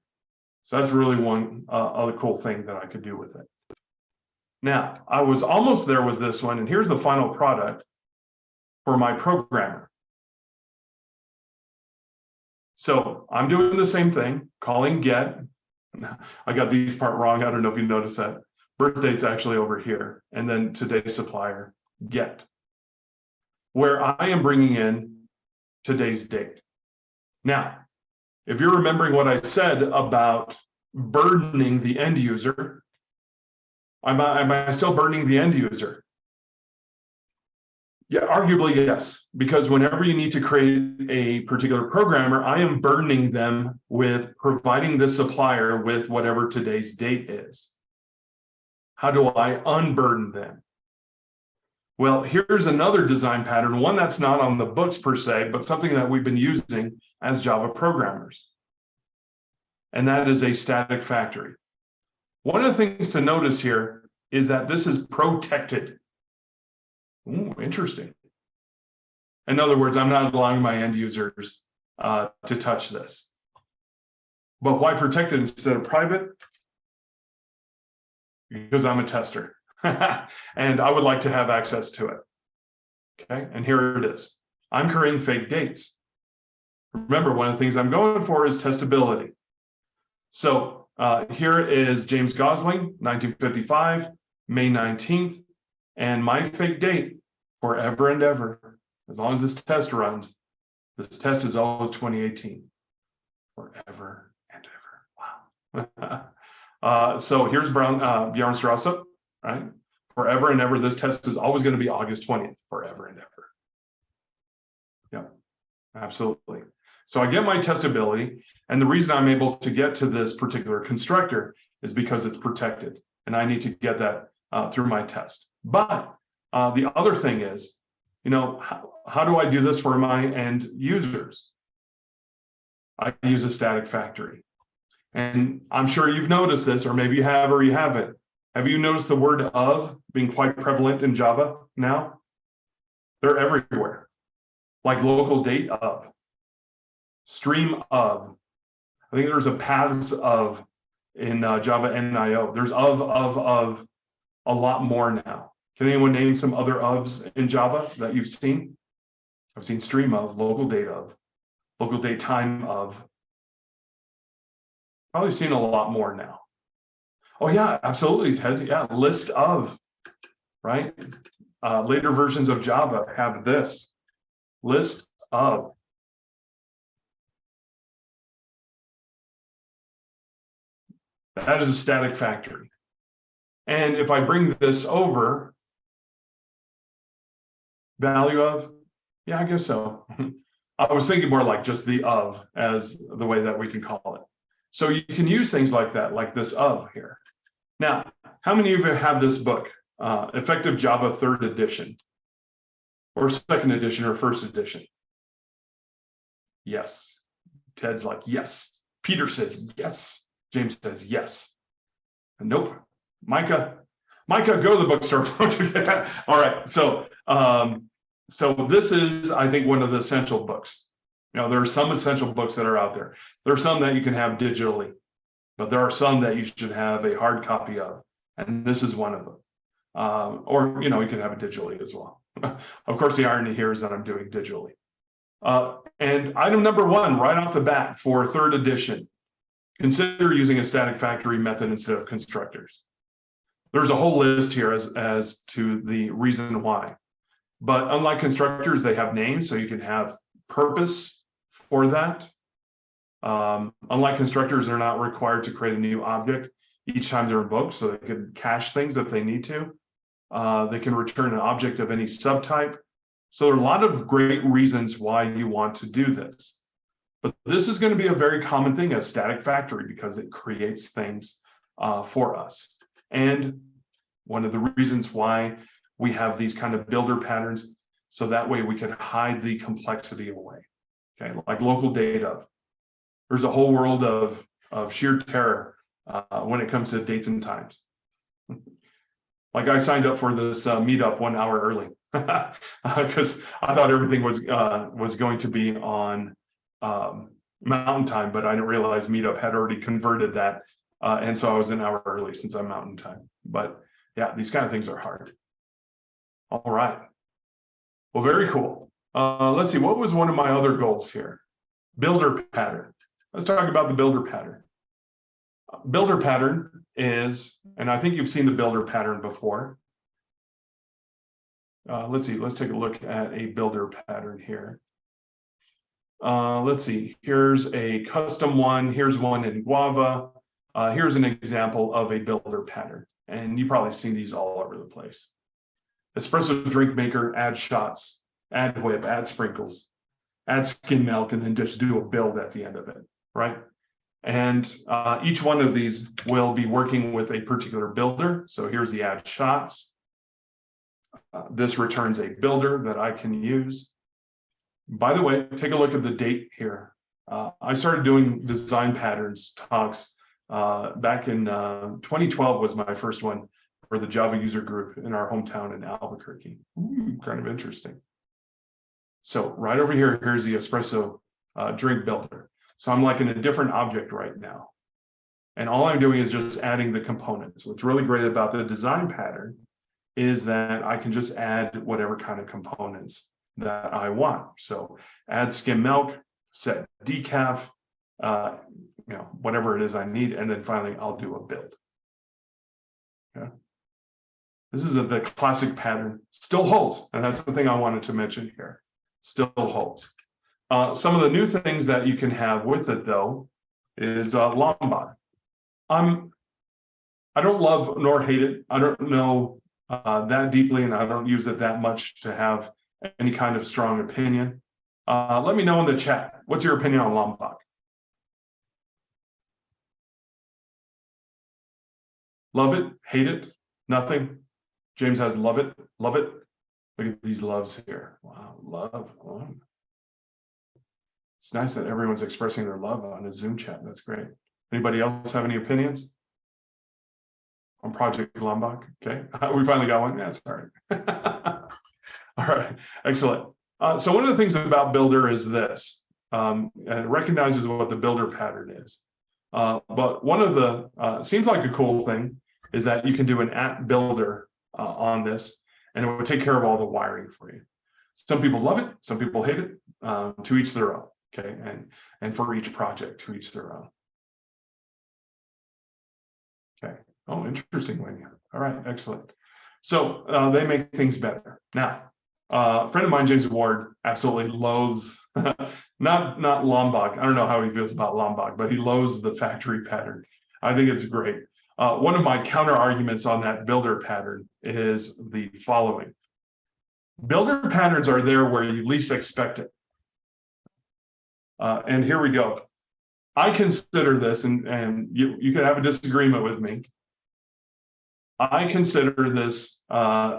So that's really one other cool thing that I could do with it. Now, I was almost there with this one, and here's the final product for my programmer. So I'm doing the same thing, calling get. I got these part wrong. I don't know if you noticed that. Birth date's actually over here. And then today's supplier, get. Where I am bringing in today's date. Now, if you're remembering what I said about burdening the end user, am I still burdening the end user? Yeah, arguably yes, because whenever you need to create a particular programmer, I am burdening them with providing the supplier with whatever today's date is. How do I unburden them? Well, here's another design pattern, one that's not on the books per se, but something that we've been using as Java programmers. And that is a static factory. One of the things to notice here is that this is protected. Ooh, interesting. In other words, I'm not allowing my end users to touch this. But why protected instead of private? Because I'm a tester. And I would like to have access to it. Okay, and here it is. I'm creating fake dates. Remember, one of the things I'm going for is testability. So here is James Gosling, 1955, May 19th, and my fake date forever and ever, as long as this test runs, this test is always 2018, forever and ever. Wow. So here's Bjorn Strasse, right? Forever and ever, this test is always going to be August 20th, forever and ever. Yep, absolutely. So I get my testability, and the reason I'm able to get to this particular constructor is because it's protected, and I need to get that through my test. But the other thing is, you know, how do I do this for my end users? I use a static factory. And I'm sure you've noticed this, or maybe you have or you haven't. Have you noticed the word of being quite prevalent in Java now? They're everywhere, like local date of. stream of. I think there's a paths of in Java NIO. There's of a lot more now. Can anyone name some other ofs in Java that you've seen? I've seen stream of, local date of, local date time of. Probably seen a lot more now. Oh yeah, absolutely, Ted. Yeah, list of, right? Later versions of Java have this, list of. That is a static factory. And if I bring this over, value of, yeah, I guess so. I was thinking more like just the of as the way that we can call it. So you can use things like that, like this of here. Now, how many of you have this book, Effective Java 3rd edition, or 2nd edition, or 1st edition? Yes. Ted's like, yes. Peter says, yes. James says, yes. Nope. Micah, go to the bookstore. All right. So this is, I think, one of the essential books. You know, there are some essential books that are out there. There are some that you can have digitally, but there are some that you should have a hard copy of, and this is one of them. Or, you know, you can have it digitally as well. Of course, the irony here is that I'm doing digitally. And item number 1, right off the bat for 3rd edition, consider using a static factory method instead of constructors. There's a whole list here as to the reason why. But unlike constructors, they have names, so you can have purpose for that. Unlike constructors, they're not required to create a new object each time they're invoked, so they can cache things if they need to. They can return an object of any subtype. So there are a lot of great reasons why you want to do this. But this is going to be a very common thing as static factory because it creates things for us. And one of the reasons why we have these kind of builder patterns, so that way we can hide the complexity away. Okay, like local data. There's a whole world of sheer terror when it comes to dates and times. Like I signed up for this meetup 1 hour early because I thought everything was going to be on Mountain Time, but I didn't realize Meetup had already converted that, and so I was an hour early since I'm Mountain Time. But yeah, these kind of things are hard. All right. Well, very cool. Let's see, what was one of my other goals here? Builder pattern. Let's talk about the builder pattern. Builder pattern is, and I think you've seen the builder pattern before. Let's see, let's take a look at a builder pattern here. Let's see, here's a custom one. Here's one in Guava. Here's an example of a builder pattern. And you've probably seen these all over the place. Espresso drink maker, add shots, add whip, add sprinkles, add skim milk, and then just do a build at the end of it, right? And each one of these will be working with a particular builder. So here's the add shots. This returns a builder that I can use. By the way, take a look at the date here. I started doing design patterns talks back in 2012 was my first one for the Java user group in our hometown in Albuquerque. Kind of interesting. So right over here, here's the espresso drink builder. So I'm like in a different object right now. And all I'm doing is just adding the components. What's really great about the design pattern is that I can just add whatever kind of components that I want. So add skim milk, set decaf, you know, whatever it is I need, and then finally I'll do a build. Okay. This is the classic pattern, still holds, and that's the thing I wanted to mention here. Still holds. Some of the new things that you can have with it though is Lombok. I don't love nor hate it. I don't know that deeply, and I don't use it that much to have any kind of strong opinion. Let me know in the chat. What's your opinion on Lombok? Love it, hate it, nothing. James has love it, love it. Look at these loves here. Wow, love. Oh. It's nice that everyone's expressing their love on a Zoom chat. That's great. Anybody else have any opinions on Project Lombok? Okay, we finally got one. Yeah, sorry. All right, excellent. So one of the things about Builder is this. and it recognizes what the builder pattern is. But one of the, seems like a cool thing is that you can do an @builder on this, and it would take care of all the wiring for you. Some people love it, some people hate it, to each their own, okay? And for each project, to each their own. Okay, oh, interesting, Wendy. All right, excellent. So they make things better. Now, a friend of mine, James Ward, absolutely loathes, not Lombok. I don't know how he feels about Lombok, but he loathes the factory pattern. I think it's great. One of my counter arguments on that builder pattern is the following. Builder patterns are there where you least expect it. And here we go. I consider this, and you can have a disagreement with me. I consider this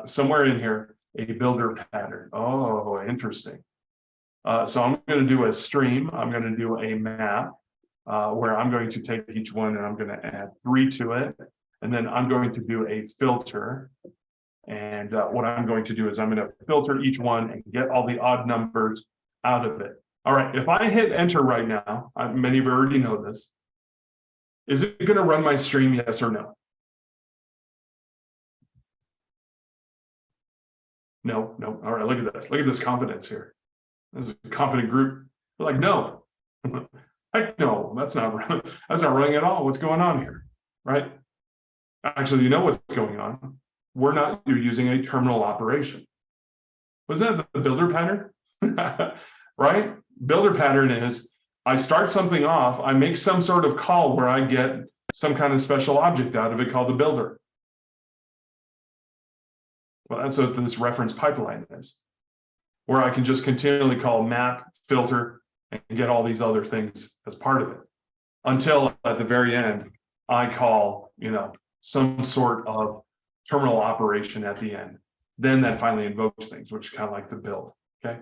somewhere in here a builder pattern. Oh, interesting. So I'm going to do a stream. I'm going to do a map where I'm going to take each one and I'm going to add 3 to it. And then I'm going to do a filter. And what I'm going to do is I'm going to filter each one and get all the odd numbers out of it. All right, if I hit enter right now, many of you already know this. Is it going to run my stream, yes or no? No, no. All right, look at this. Look at this confidence here. This is a confident group. They're like, no. Heck no, that's not running at all. What's going on here? Right? Actually, you know what's going on. You're using a terminal operation. Wasn't that the builder pattern? Right? Builder pattern is I start something off, I make some sort of call where I get some kind of special object out of it called the builder. Well, that's what this reference pipeline is, where I can just continually call map, filter, and get all these other things as part of it. Until at the very end, I call, some sort of terminal operation at the end. Then that finally invokes things, which is kind of like the build, okay?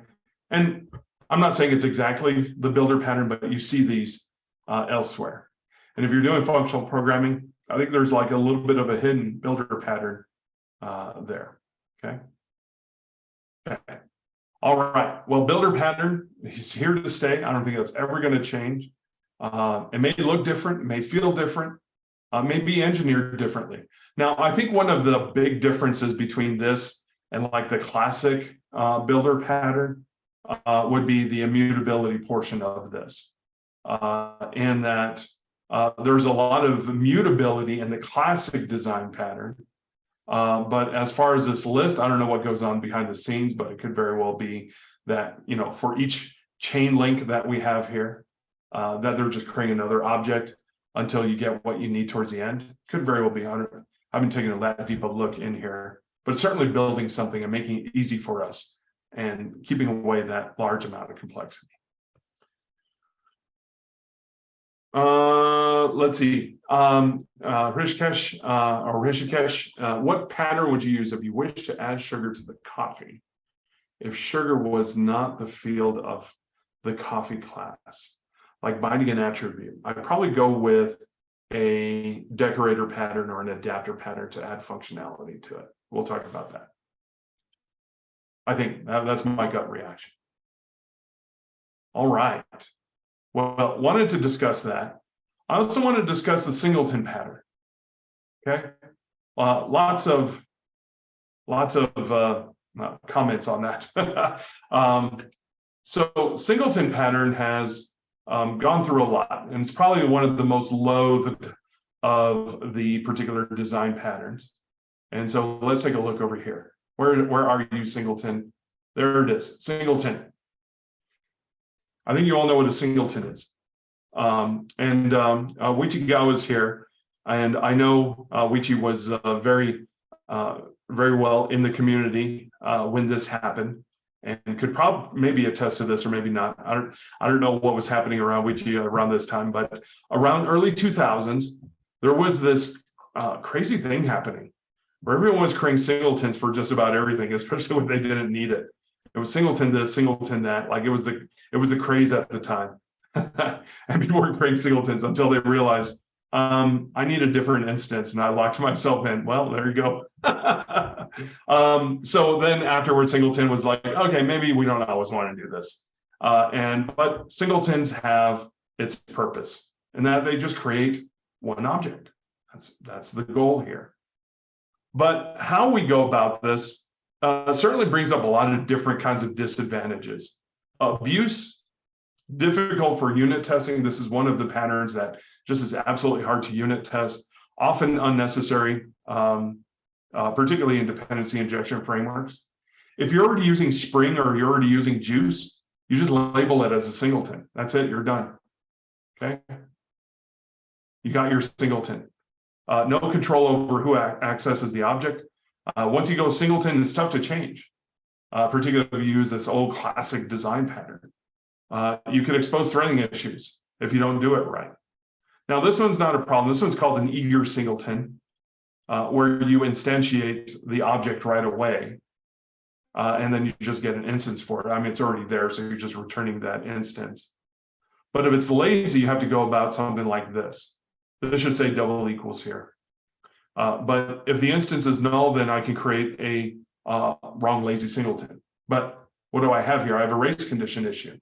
And I'm not saying it's exactly the builder pattern, but you see these elsewhere. And if you're doing functional programming, I think there's like a little bit of a hidden builder pattern there, okay? Okay. All right, well, builder pattern is here to stay. I don't think that's ever going to change. It may look different, it may feel different, may be engineered differently. Now, I think one of the big differences between this and like the classic builder pattern would be the immutability portion of this. In that there's a lot of mutability in the classic design pattern. But as far as this list, I don't know what goes on behind the scenes, but it could very well be that, for each chain link that we have here, that they're just creating another object until you get what you need towards the end. Could very well be. I haven't taken that deep a look in here, but certainly building something and making it easy for us and keeping away that large amount of complexity. Let's see. Rishikesh, what pattern would you use if you wish to add sugar to the coffee? If sugar was not the field of the coffee class, like binding an attribute, I'd probably go with a decorator pattern or an adapter pattern to add functionality to it. We'll talk about that. I think that's my gut reaction. All right. Well, wanted to discuss that. I also want to discuss the singleton pattern. Okay, lots of comments on that. So singleton pattern has gone through a lot, and it's probably one of the most loathed of the particular design patterns. And so let's take a look over here. Where are you, singleton? There it is, singleton. I think you all know what a singleton is. Wichigawa is here, and I know Wichi was very well in the community when this happened, and could probably maybe attest to this or maybe not. I don't know what was happening around Wichi around this time, but around early 2000s, there was this crazy thing happening where everyone was creating singletons for just about everything, especially when they didn't need it. It was singleton this, singleton that. Like it was the craze at the time. And people were creating singletons until they realized I need a different instance, and I locked myself in. Well, there you go. So then afterwards, singleton was like, okay, maybe we don't always want to do this. But singletons have its purpose, and that they just create one object. That's the goal here. But how we go about this certainly brings up a lot of different kinds of disadvantages. Abuse, difficult for unit testing. This is one of the patterns that just is absolutely hard to unit test, often unnecessary, particularly in dependency injection frameworks. If you're already using Spring or you're already using Juice, you just label it as a singleton. That's it, you're done. Okay. You got your singleton. No control over who accesses the object. Once you go singleton, it's tough to change, particularly if you use this old classic design pattern. You could expose threading issues if you don't do it right. Now, this one's not a problem. This one's called an eager singleton, where you instantiate the object right away, and then you just get an instance for it. I mean, it's already there, so you're just returning that instance. But if it's lazy, you have to go about something like this. This should say double equals here. But if the instance is null, then I can create a wrong lazy singleton. But what do I have here? I have a race condition issue.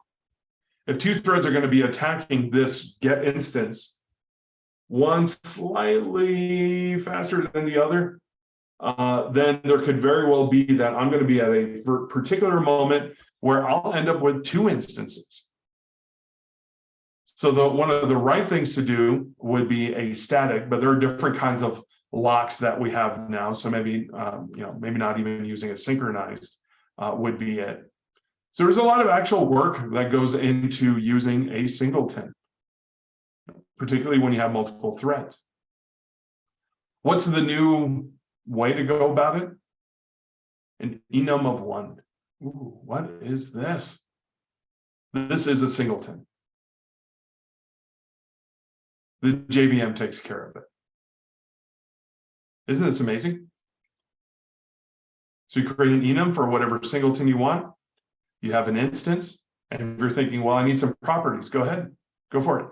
If two threads are going to be attacking this get instance, one slightly faster than the other, then there could very well be that I'm going to be at a particular moment where I'll end up with two instances. So one of the right things to do would be a static, but there are different kinds of locks that we have now. So maybe, maybe not even using a synchronized would be it. So there's a lot of actual work that goes into using a singleton, particularly when you have multiple threads. What's the new way to go about it? An enum of one. Ooh, what is this? This is a singleton. The JVM takes care of it. Isn't this amazing? So you create an enum for whatever singleton you want. You have an instance, and if you're thinking, well, I need some properties, go ahead, go for it.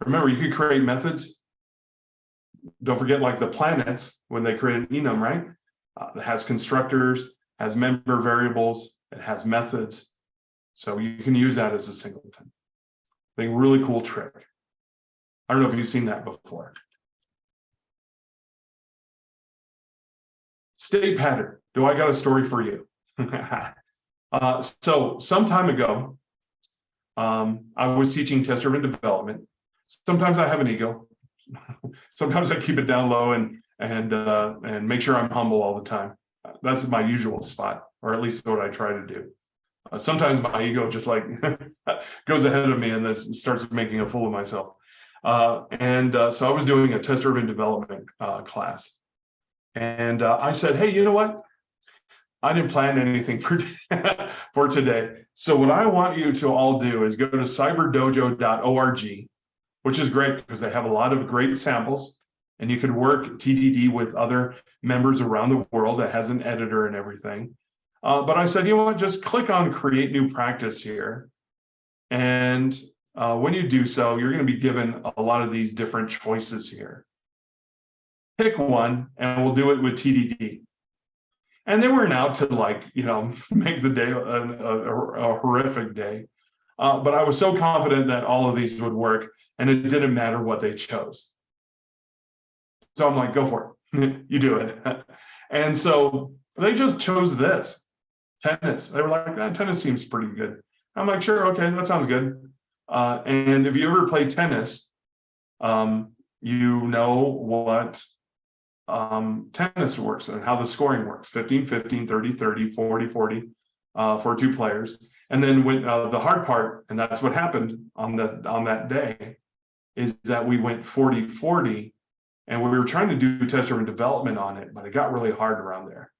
Remember, you could create methods. Don't forget, like the planets, when they create an enum, right? It has constructors, has member variables, it has methods. So you can use that as a singleton. I think really cool trick. I don't know if you've seen that before. State pattern. Do I got a story for you? So some time ago, I was teaching test-driven development. Sometimes I have an ego. Sometimes I keep it down low and make sure I'm humble all the time. That's my usual spot, or at least what I try to do. Sometimes my ego just like goes ahead of me and then starts making a fool of myself. So I was doing a test-driven development class. And I said, hey, you know what? I didn't plan anything for today. So what I want you to all do is go to cyberdojo.org, which is great because they have a lot of great samples, and you could work TDD with other members around the world that has an editor and everything. But I said, you know what, just click on create new practice here. And when you do so, you're going to be given a lot of these different choices here. Pick one, and we'll do it with TDD. And they weren't out to make the day a horrific day. But I was so confident that all of these would work, and it didn't matter what they chose. So I'm like, go for it. You do it. And so they just chose this, tennis. They were like, tennis seems pretty good. I'm like, sure, okay, that sounds good. And if you ever play tennis, you know what tennis works and how the scoring works: 15-15, 30-30, 40-40 for two players. And then when the hard part, and that's what happened on that day, is that we went 40-40, and we were trying to do test-driven development on it, but it got really hard around there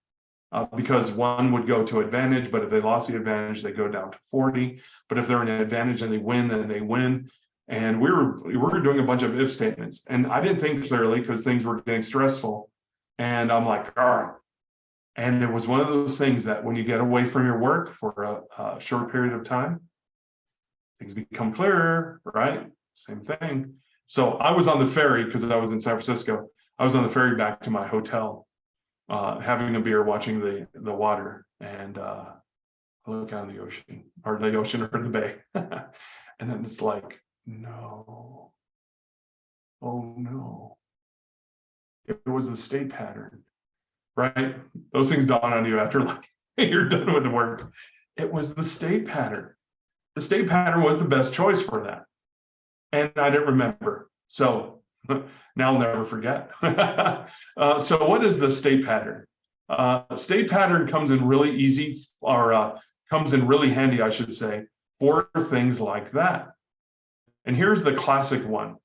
because one would go to advantage, but if they lost the advantage, they go down to 40. But if they're in an advantage and they win, then they win. And we were doing a bunch of if statements, and I didn't think clearly because things were getting stressful. And I'm like, "Argh." And it was one of those things that when you get away from your work for a short period of time, things become clearer, right? Same thing. So I was on the ferry because I was in San Francisco. I was on the ferry back to my hotel, having a beer, watching the water, and I look out in the ocean or the bay. And then it's like, no. Oh no. It was the state pattern, right? Those things dawn on you after like you're done with the work. It was the state pattern. The state pattern was the best choice for that. And I didn't remember. So now I'll never forget. So what is the state pattern? State pattern comes in really easy, or comes in really handy, I should say, for things like that. And here's the classic one.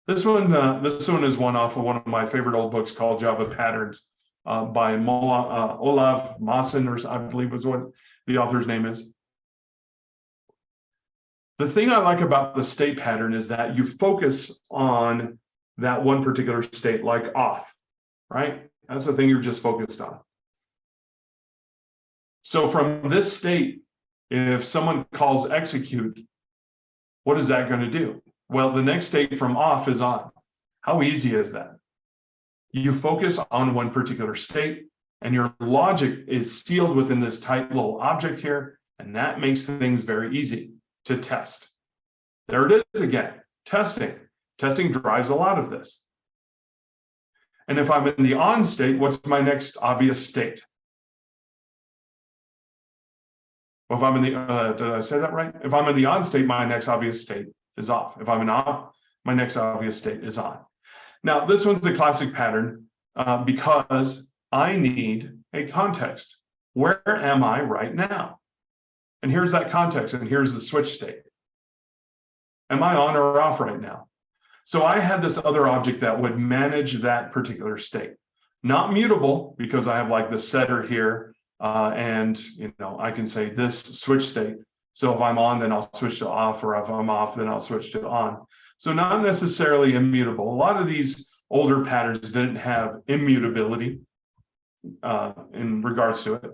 This one is one off of one of my favorite old books called Java Patterns by Olav Maassen, or I believe is what the author's name is. The thing I like about the state pattern is that you focus on that one particular state, like auth, right? That's the thing you're just focused on. So from this state, if someone calls execute, what is that going to do? Well, the next state from off is on. How easy is that? You focus on one particular state, and your logic is sealed within this tight little object here, and that makes things very easy to test. There it is again, testing. Testing drives a lot of this. And if I'm in the on state, what's my next obvious state? Well, if I'm in the, did I say that right? If I'm in the on state, my next obvious state is off. If I'm in off, my next obvious state is on. Now, this one's the classic pattern because I need a context. Where am I right now? And here's that context, and here's the switch state. Am I on or off right now? So I had this other object that would manage that particular state. Not mutable, because I have like the setter here, and I can say this switch state. So if I'm on, then I'll switch to off, or if I'm off, then I'll switch to on. So not necessarily immutable. A lot of these older patterns didn't have immutability in regards to it.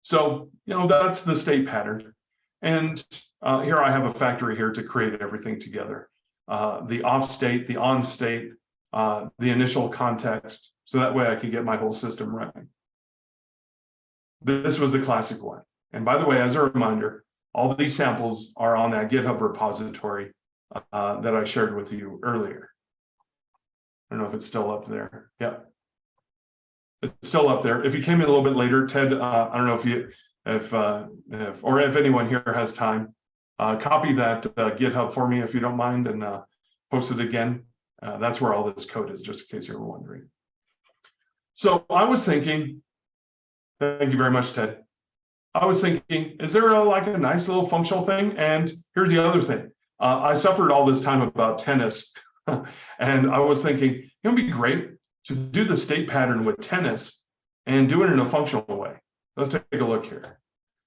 So, that's the state pattern. And here I have a factory here to create everything together. The off state, the on state, the initial context, so that way I can get my whole system running. This was the classic one. And by the way, as a reminder, all of these samples are on that GitHub repository that I shared with you earlier. I don't know if it's still up there. Yep. It's still up there. If you came in a little bit later, Ted, I don't know if anyone here has time, copy that GitHub for me if you don't mind, and post it again. That's where all this code is, just in case you were wondering. So I was thinking, thank you very much, Ted. I was thinking, is there like a nice little functional thing? And here's the other thing. I suffered all this time about tennis, and I was thinking, it would be great to do the state pattern with tennis and do it in a functional way. Let's take a look here.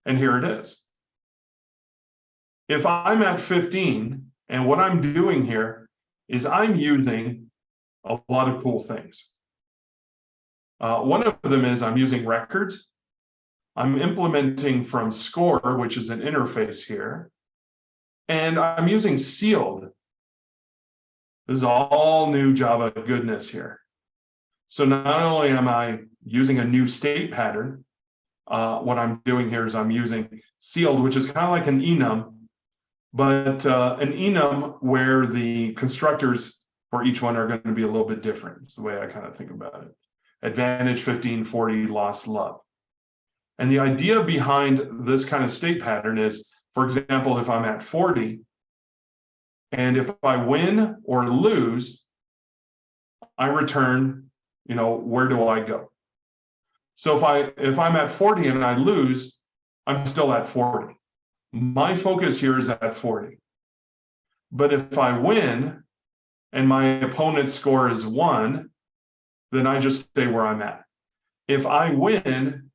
And here it is. If I'm at 15, and what I'm doing here is I'm using a lot of cool things. One of them is I'm using records. I'm implementing from score, which is an interface here. And I'm using sealed. This is all new Java goodness here. So not only am I using a new state pattern, what I'm doing here is I'm using sealed, which is kind of like an enum, but an enum where the constructors for each one are going to be a little bit different. It's the way I kind of think about it. Advantage 15, 40, loss, love. And the idea behind this kind of state pattern is, for example, if I'm at 40, and if I win or lose, I return, where do I go? So if I'm at 40 and I lose, I'm still at 40. My focus here is at 40. But if I win and my opponent's score is 1, then I just stay where I'm at. If I win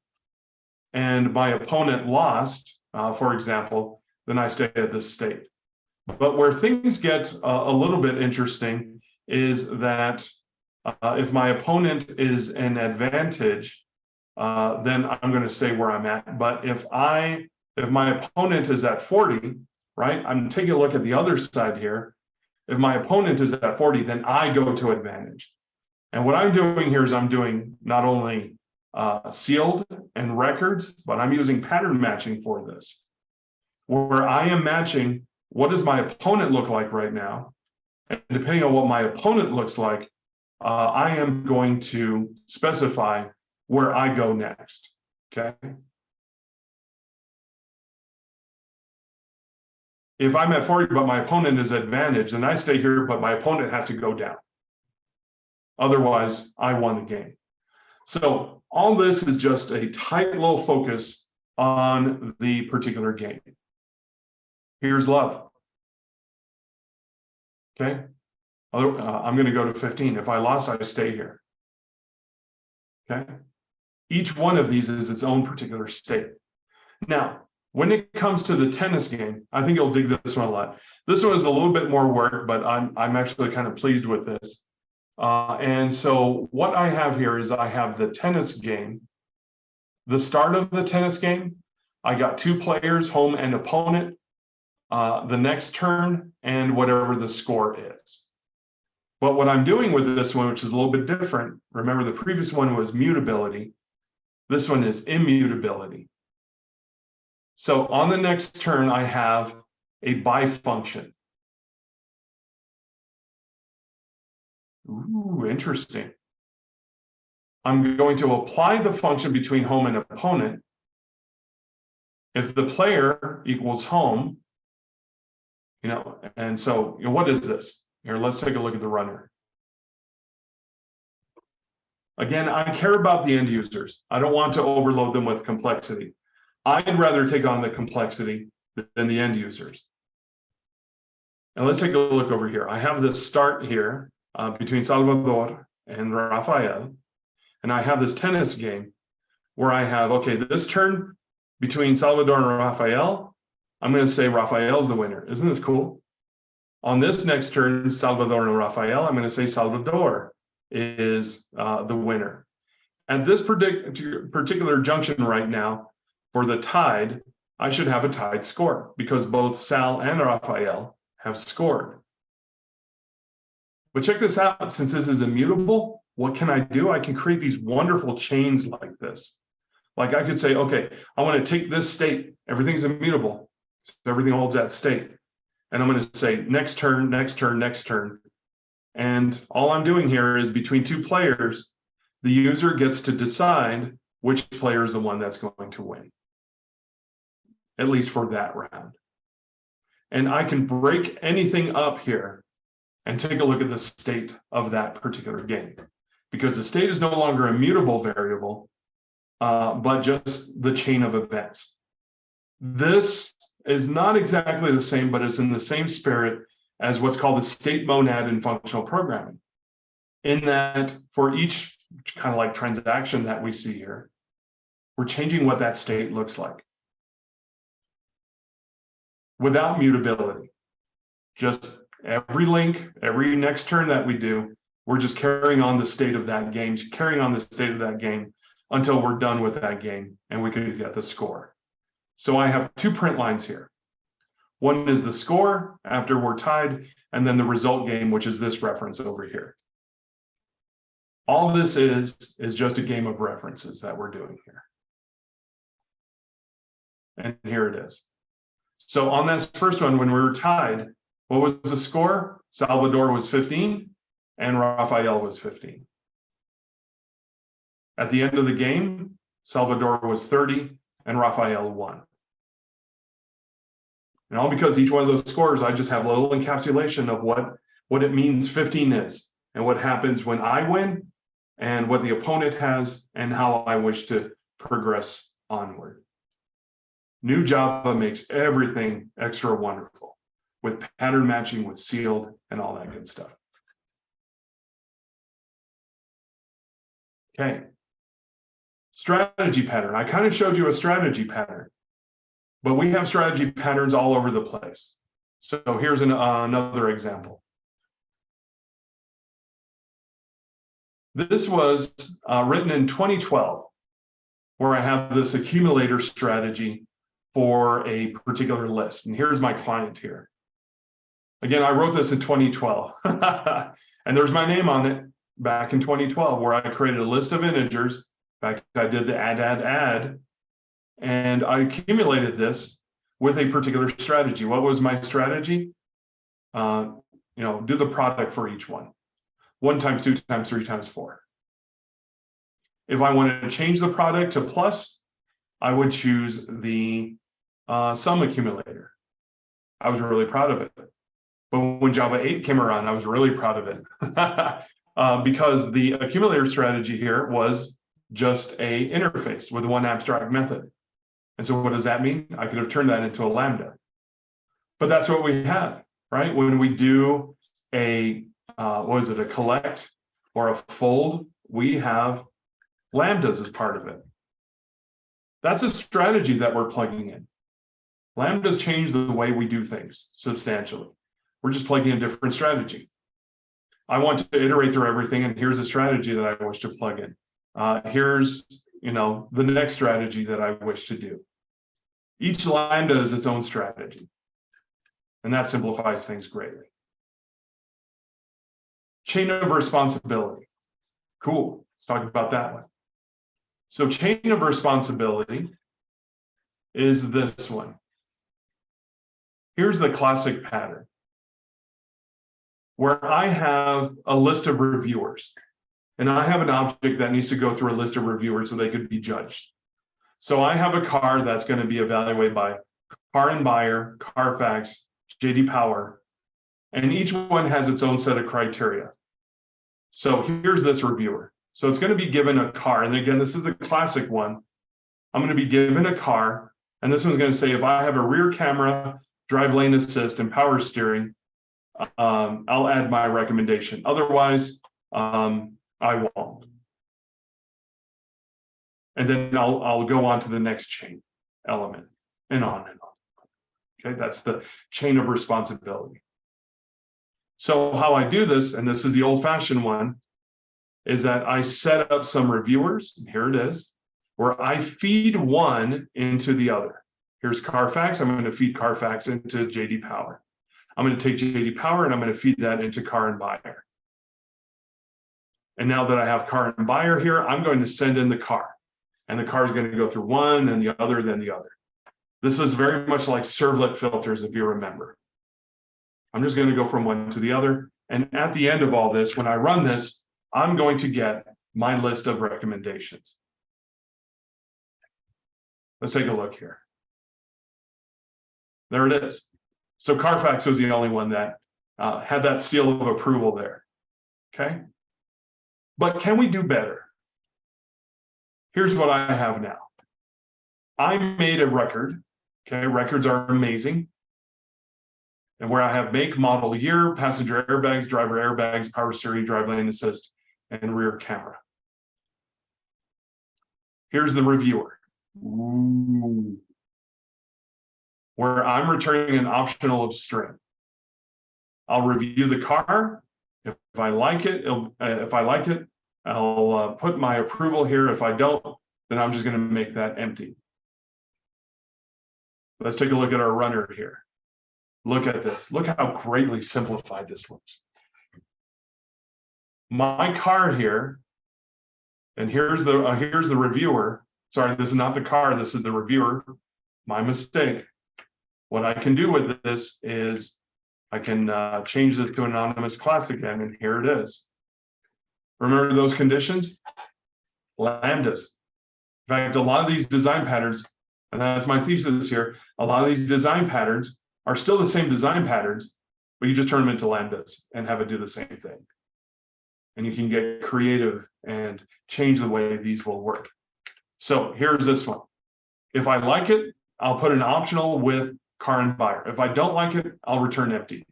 and my opponent lost, for example, then I stay at this state. But where things get a little bit interesting is that if my opponent is an advantage, then I'm going to stay where I'm at. But if my opponent is at 40, right? I'm taking a look at the other side here. If my opponent is at 40, then I go to advantage. And what I'm doing here is I'm doing not only sealed and in records, but I'm using pattern matching for this, where I am matching what does my opponent look like right now. And depending on what my opponent looks like, I am going to specify where I go next, okay? If I'm at 40, but my opponent is advantage, then I stay here, but my opponent has to go down. Otherwise, I won the game. So all this is just a tight little focus on the particular game. Here's love. Okay. I'm going to go to 15. If I lost, I stay here. Okay. Each one of these is its own particular state. Now, when it comes to the tennis game, I think you'll dig this one a lot. This one is a little bit more work, but I'm actually kind of pleased with this. And so what I have here is I have the tennis game. The start of the tennis game, I got 2 players, home and opponent, the next turn, and whatever the score is. But what I'm doing with this one, which is a little bit different, remember the previous one was mutability. This one is immutability. So on the next turn, I have a by function. Ooh, interesting. I'm going to apply the function between home and opponent. If the player equals home, and so what is this? Here, let's take a look at the runner. Again, I care about the end users. I don't want to overload them with complexity. I'd rather take on the complexity than the end users. And let's take a look over here. I have this start here between Salvador and Rafael. And I have this tennis game where I have, okay, this turn between Salvador and Rafael, I'm going to say Rafael's the winner. Isn't this cool? On this next turn, Salvador and Rafael, I'm going to say Salvador is the winner. At this particular junction right now, for the tied, I should have a tied score because both Sal and Rafael have scored. But check this out, since this is immutable, what can I do? I can create these wonderful chains like this. Like I could say, okay, I want to take this state, everything's immutable, so everything holds that state. And I'm going to say next turn, next turn, next turn. And all I'm doing here is between 2 players, the user gets to decide which player is the one that's going to win, at least for that round. And I can break anything up here and take a look at the state of that particular game, because the state is no longer a mutable variable, but just the chain of events. This is not exactly the same, but it's in the same spirit as what's called the state monad in functional programming, in that for each kind of like transaction that we see here, we're changing what that state looks like without mutability. Just every link, every next turn that we do, we're just carrying on the state of that game, until we're done with that game and we can get the score. So I have 2 print lines here. One is the score after we're tied, and then the result game, which is this reference over here. All this is just a game of references that we're doing here. And here it is. So on that first one, when we were tied, what was the score? Salvador was 15 and Rafael was 15. At the end of the game, Salvador was 30 and Rafael won. And all because each one of those scores, I just have a little encapsulation of what it means 15 is, and what happens when I win, and what the opponent has, and how I wish to progress onward. New Java makes everything extra wonderful with pattern matching, with sealed, and all that good stuff. Okay. Strategy pattern. I kind of showed you a strategy pattern, but we have strategy patterns all over the place. So here's another example. This was written in 2012, where I have this accumulator strategy for a particular list. And here's my client here. Again, I wrote this in 2012. And there's my name on it back in 2012, where I created a list of integers. In fact, I did the add, And I accumulated this with a particular strategy. What was my strategy? Do the product for each one. 1 times 2 times 3 times 4. If I wanted to change the product to plus, I would choose the sum accumulator. I was really proud of it. But when Java 8 came around, I was really proud of it because the accumulator strategy here was just a interface with one abstract method. And so what does that mean? I could have turned that into a lambda. But that's what we have, right? When we do a a collect or a fold, we have lambdas as part of it. That's a strategy that we're plugging in. Lambdas change the way we do things substantially. We're just plugging in a different strategy. I want to iterate through everything, and here's a strategy that I wish to plug in. Here's the next strategy that I wish to do. Each lambda is its own strategy, and that simplifies things greatly. Chain of responsibility. Cool. Let's talk about that one. So chain of responsibility is this one. Here's the classic pattern where I have a list of reviewers, and I have an object that needs to go through a list of reviewers so they could be judged. So I have a car that's going to be evaluated by Car and Buyer, Carfax, JD Power, and each one has its own set of criteria. So here's this reviewer. So it's going to be given a car, and again, this is the classic one. I'm going to be given a car, and this one's going to say if I have a rear camera, drive lane assist, and power steering, I'll add my recommendation. Otherwise, I won't. And then I'll go on to the next chain element, and on and on. Okay, that's the chain of responsibility. So how I do this, and this is the old-fashioned one, is that I set up some reviewers, and here it is, where I feed one into the other. Here's Carfax. I'm going to feed Carfax into JD Power. I'm going to take JD Power and I'm going to feed that into Car and Buyer. And now that I have Car and Buyer here, I'm going to send in the car. And the car is going to go through one, then the other, then the other. This is very much like servlet filters, if you remember. I'm just going to go from one to the other. And at the end of all this, when I run this, I'm going to get my list of recommendations. Let's take a look here. There it is. So Carfax was the only one that had that seal of approval there. Okay. But can we do better? Here's what I have now. I made a record. Okay. Records are amazing. And where I have make, model, year, passenger airbags, driver airbags, power steering, drive lane assist, and rear camera. Here's the reviewer. Ooh. Where I'm returning an optional of string. I'll review the car. If I like it, I'll put my approval here. If I don't, then I'm just going to make that empty. Let's take a look at our runner here. Look at this. Look how greatly simplified this looks. My car here, and here's the reviewer. Sorry, this is not the car. This is the reviewer. My mistake. What I can do with this is I can change this to an anonymous class again, and here it is. Remember those conditions? Lambdas. In fact, a lot of these design patterns, and that's my thesis here, a lot of these design patterns are still the same design patterns, but you just turn them into lambdas and have it do the same thing. And you can get creative and change the way these will work. So here's this one. If I like it, I'll put an optional with Car and Buyer. If I don't like it, I'll return empty.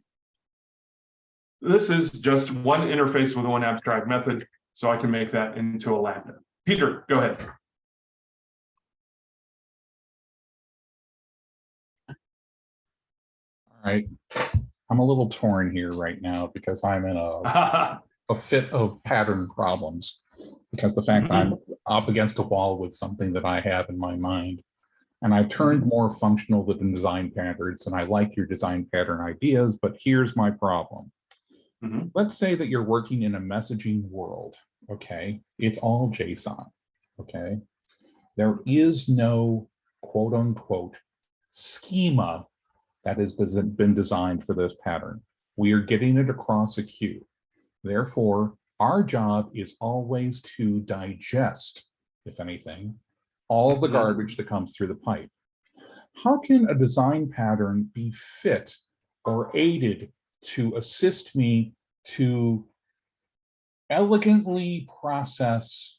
This is just one interface with one abstract method, so I can make that into a lambda. Peter, go ahead. All right. I'm a little torn here right now because I'm in a fit of pattern problems, because the fact that I'm up against a wall with something that I have in my mind, and I've turned more functional than design patterns, and I like your design pattern ideas, but here's my problem. Let's say that you're working in a messaging world, okay? It's all JSON, okay? There is no quote unquote schema that has been designed for this pattern. We are getting it across a queue. Therefore, our job is always to digest, if anything, all of the garbage that comes through the pipe. How can a design pattern be fit or aided to assist me to elegantly process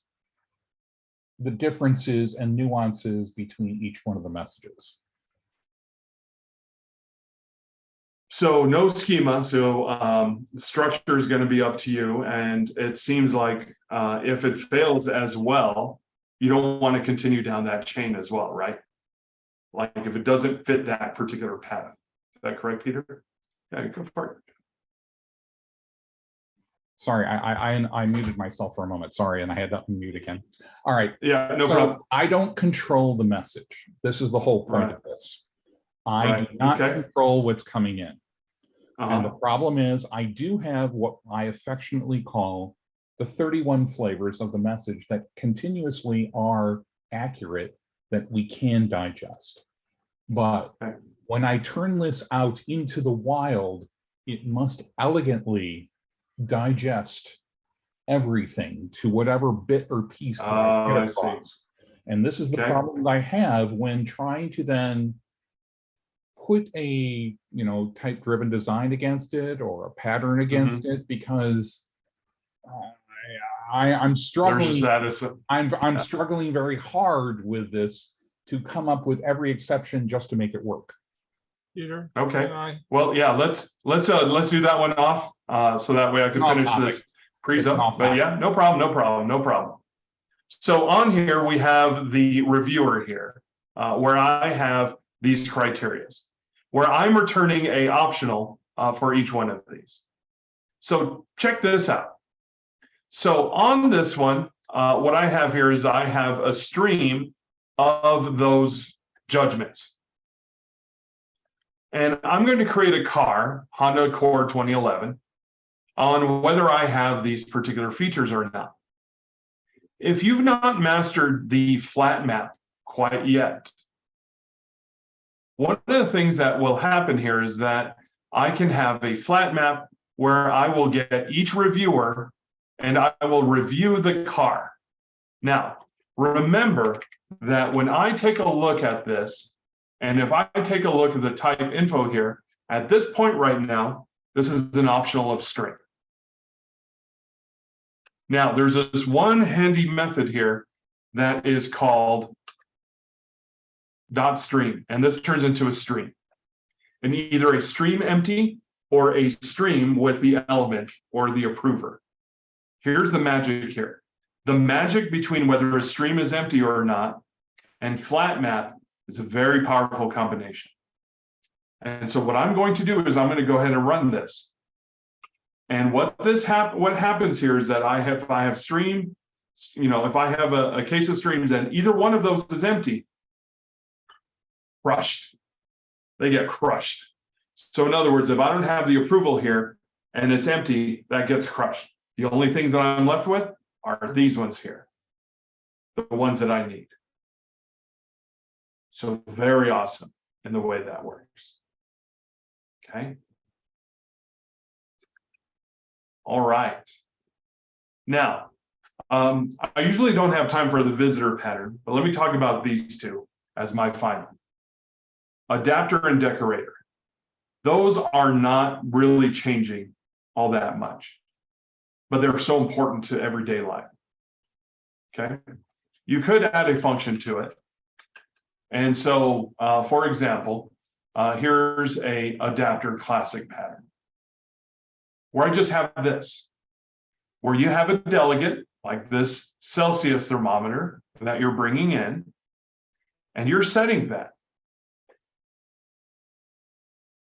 the differences and nuances between each one of the messages? So no schema, so structure is going to be up to you. And it seems like if it fails as well, you don't want to continue down that chain as well, right? Like if it doesn't fit that particular pattern. Is that correct, Peter? Yeah, go for it. Sorry, I muted myself for a moment. Sorry, and I had to unmute again. All right. Yeah, no So problem. I don't control the message. This is the whole point of this. I do not control what's coming in. And the problem is I do have what I affectionately call the 31 flavors of the message that continuously are accurate, that we can digest. But when I turn this out into the wild, it must elegantly digest everything to whatever bit or piece that I get across. And this is the problem I have when trying to then put a type-driven design against it or a pattern against it, because I'm struggling. I'm struggling very hard with this to come up with every exception just to make it work. Peter. Okay. Well, yeah. Let's do that one off, so that way I can finish this pre-up. But yeah, no problem. So on here we have the reviewer here, where I have these criteria, where I'm returning a optional for each one of these. So check this out. So on this one, what I have here is I have a stream of those judgments. And I'm going to create a car, Honda Accord 2011, on whether I have these particular features or not. If you've not mastered the flat map quite yet, one of the things that will happen here is that I can have a flat map where I will get each reviewer and I will review the car. Now, remember that when I take a look at this, and if I take a look at the type info here, at this point right now, this is an optional of string. Now, there's this one handy method here that is called .stream, and this turns into a stream. And either a stream empty or a stream with the element or the approver. Here's the magic here. The magic between whether a stream is empty or not and flat map is a very powerful combination. And so what I'm going to do is I'm going to go ahead and run this. And what happens here is that if I have stream, if I have a case of streams and either one of those is empty, crushed. They get crushed. So in other words, if I don't have the approval here and it's empty, that gets crushed. The only things that I'm left with are these ones here, the ones that I need. So very awesome in the way that works. Okay. All right. Now, I usually don't have time for the visitor pattern, but let me talk about these two as my final. Adapter and decorator. Those are not really changing all that much, but they're so important to everyday life. Okay. You could add a function to it. And so, for example, here's a adapter classic pattern where I just have this, where you have a delegate like this Celsius thermometer that you're bringing in, and you're setting that.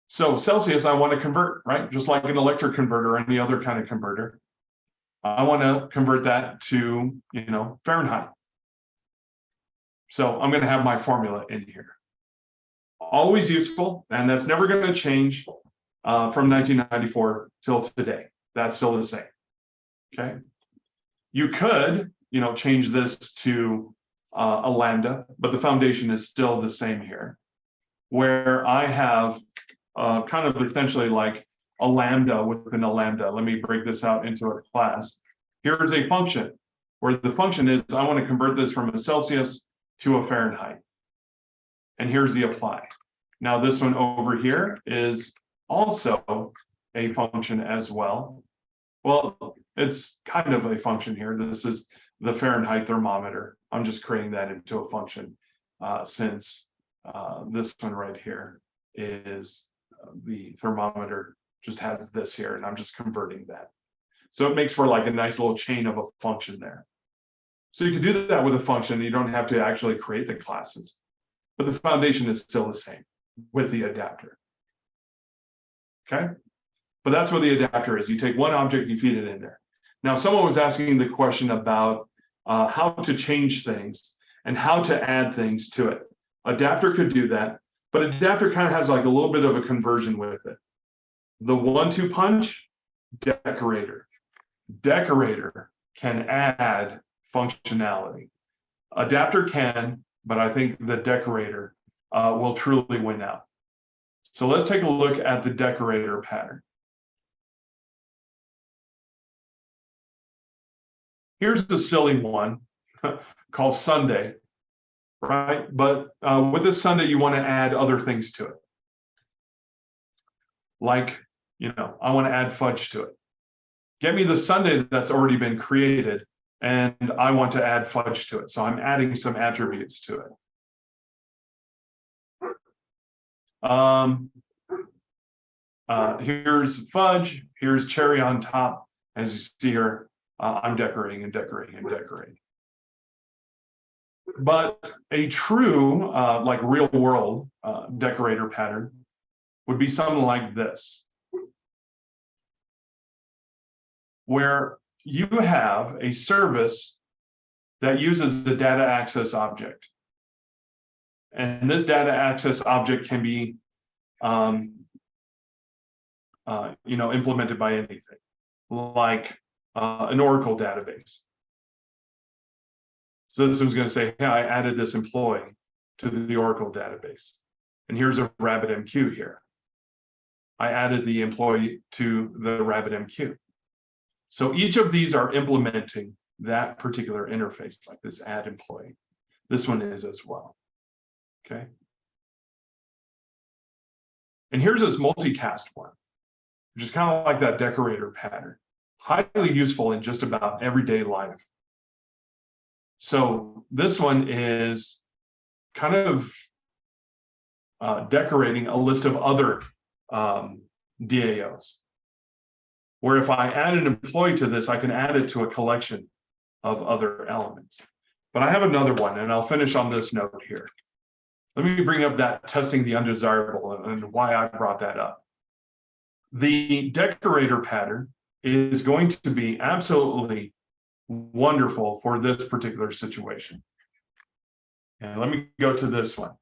So Celsius, I want to convert, right? Just like an electric converter or any other kind of converter. I want to convert that to, Fahrenheit. So I'm going to have my formula in here. Always useful, and that's never going to change from 1994 till today. That's still the same. Okay. You could, change this to a lambda, but the foundation is still the same here, where I have kind of essentially like a lambda within a lambda. Let me break this out into a class. Here's a function where the function is I want to convert this from a Celsius to a Fahrenheit. And here's the apply. Now this one over here is also a function as well. Well, it's kind of a function here. This is the Fahrenheit thermometer. I'm just creating that into a function since this one right here is the thermometer just has this here, and I'm just converting that. So it makes for like a nice little chain of a function there. So you can do that with a function. You don't have to actually create the classes, but the foundation is still the same with the adapter. Okay, but that's what the adapter is. You take one object, you feed it in there. Now, someone was asking the question about how to change things and how to add things to it. Adapter could do that, but adapter kind of has like a little bit of a conversion with it. The 1-2 punch, decorator. Decorator can add functionality. Adapter can, but I think the decorator will truly win out. So let's take a look at the decorator pattern. Here's the silly one called Sunday, right? But with this Sunday, you want to add other things to it. Like, you know, I want to add fudge to it. Get me the Sunday that's already been created, and I want to add fudge to it. So I'm adding some attributes to it. Here's fudge, here's cherry on top. As you see here, I'm decorating and decorating and decorating. But a true, like real world decorator pattern would be something like this, where you have a service that uses the data access object. And this data access object can be implemented by anything, like an Oracle database. So this one's going to say, hey, I added this employee to the Oracle database. And here's a RabbitMQ here. I added the employee to the RabbitMQ. So each of these are implementing that particular interface, like this add employee. This one is as well. Okay. And here's this multicast one, which is kind of like that decorator pattern, highly useful in just about everyday life. So this one is kind of decorating a list of other DAOs, where if I add an employee to this, I can add it to a collection of other elements. But I have another one, and I'll finish on this note here. Let me bring up that testing the undesirable and why I brought that up. The decorator pattern is going to be absolutely wonderful for this particular situation. And let me go to this one.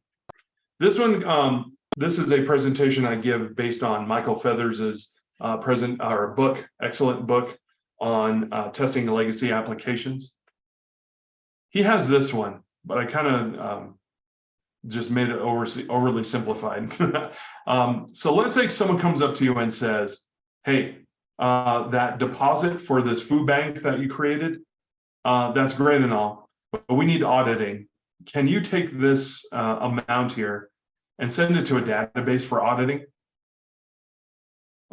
This one, this is a presentation I give based on Michael Feathers's excellent book on testing legacy applications. He has this one, but I kind of just made it overly simplified. So let's say someone comes up to you and says, hey, that deposit for this food bank that you created, that's great and all, but we need auditing. Can you take this amount here and send it to a database for auditing?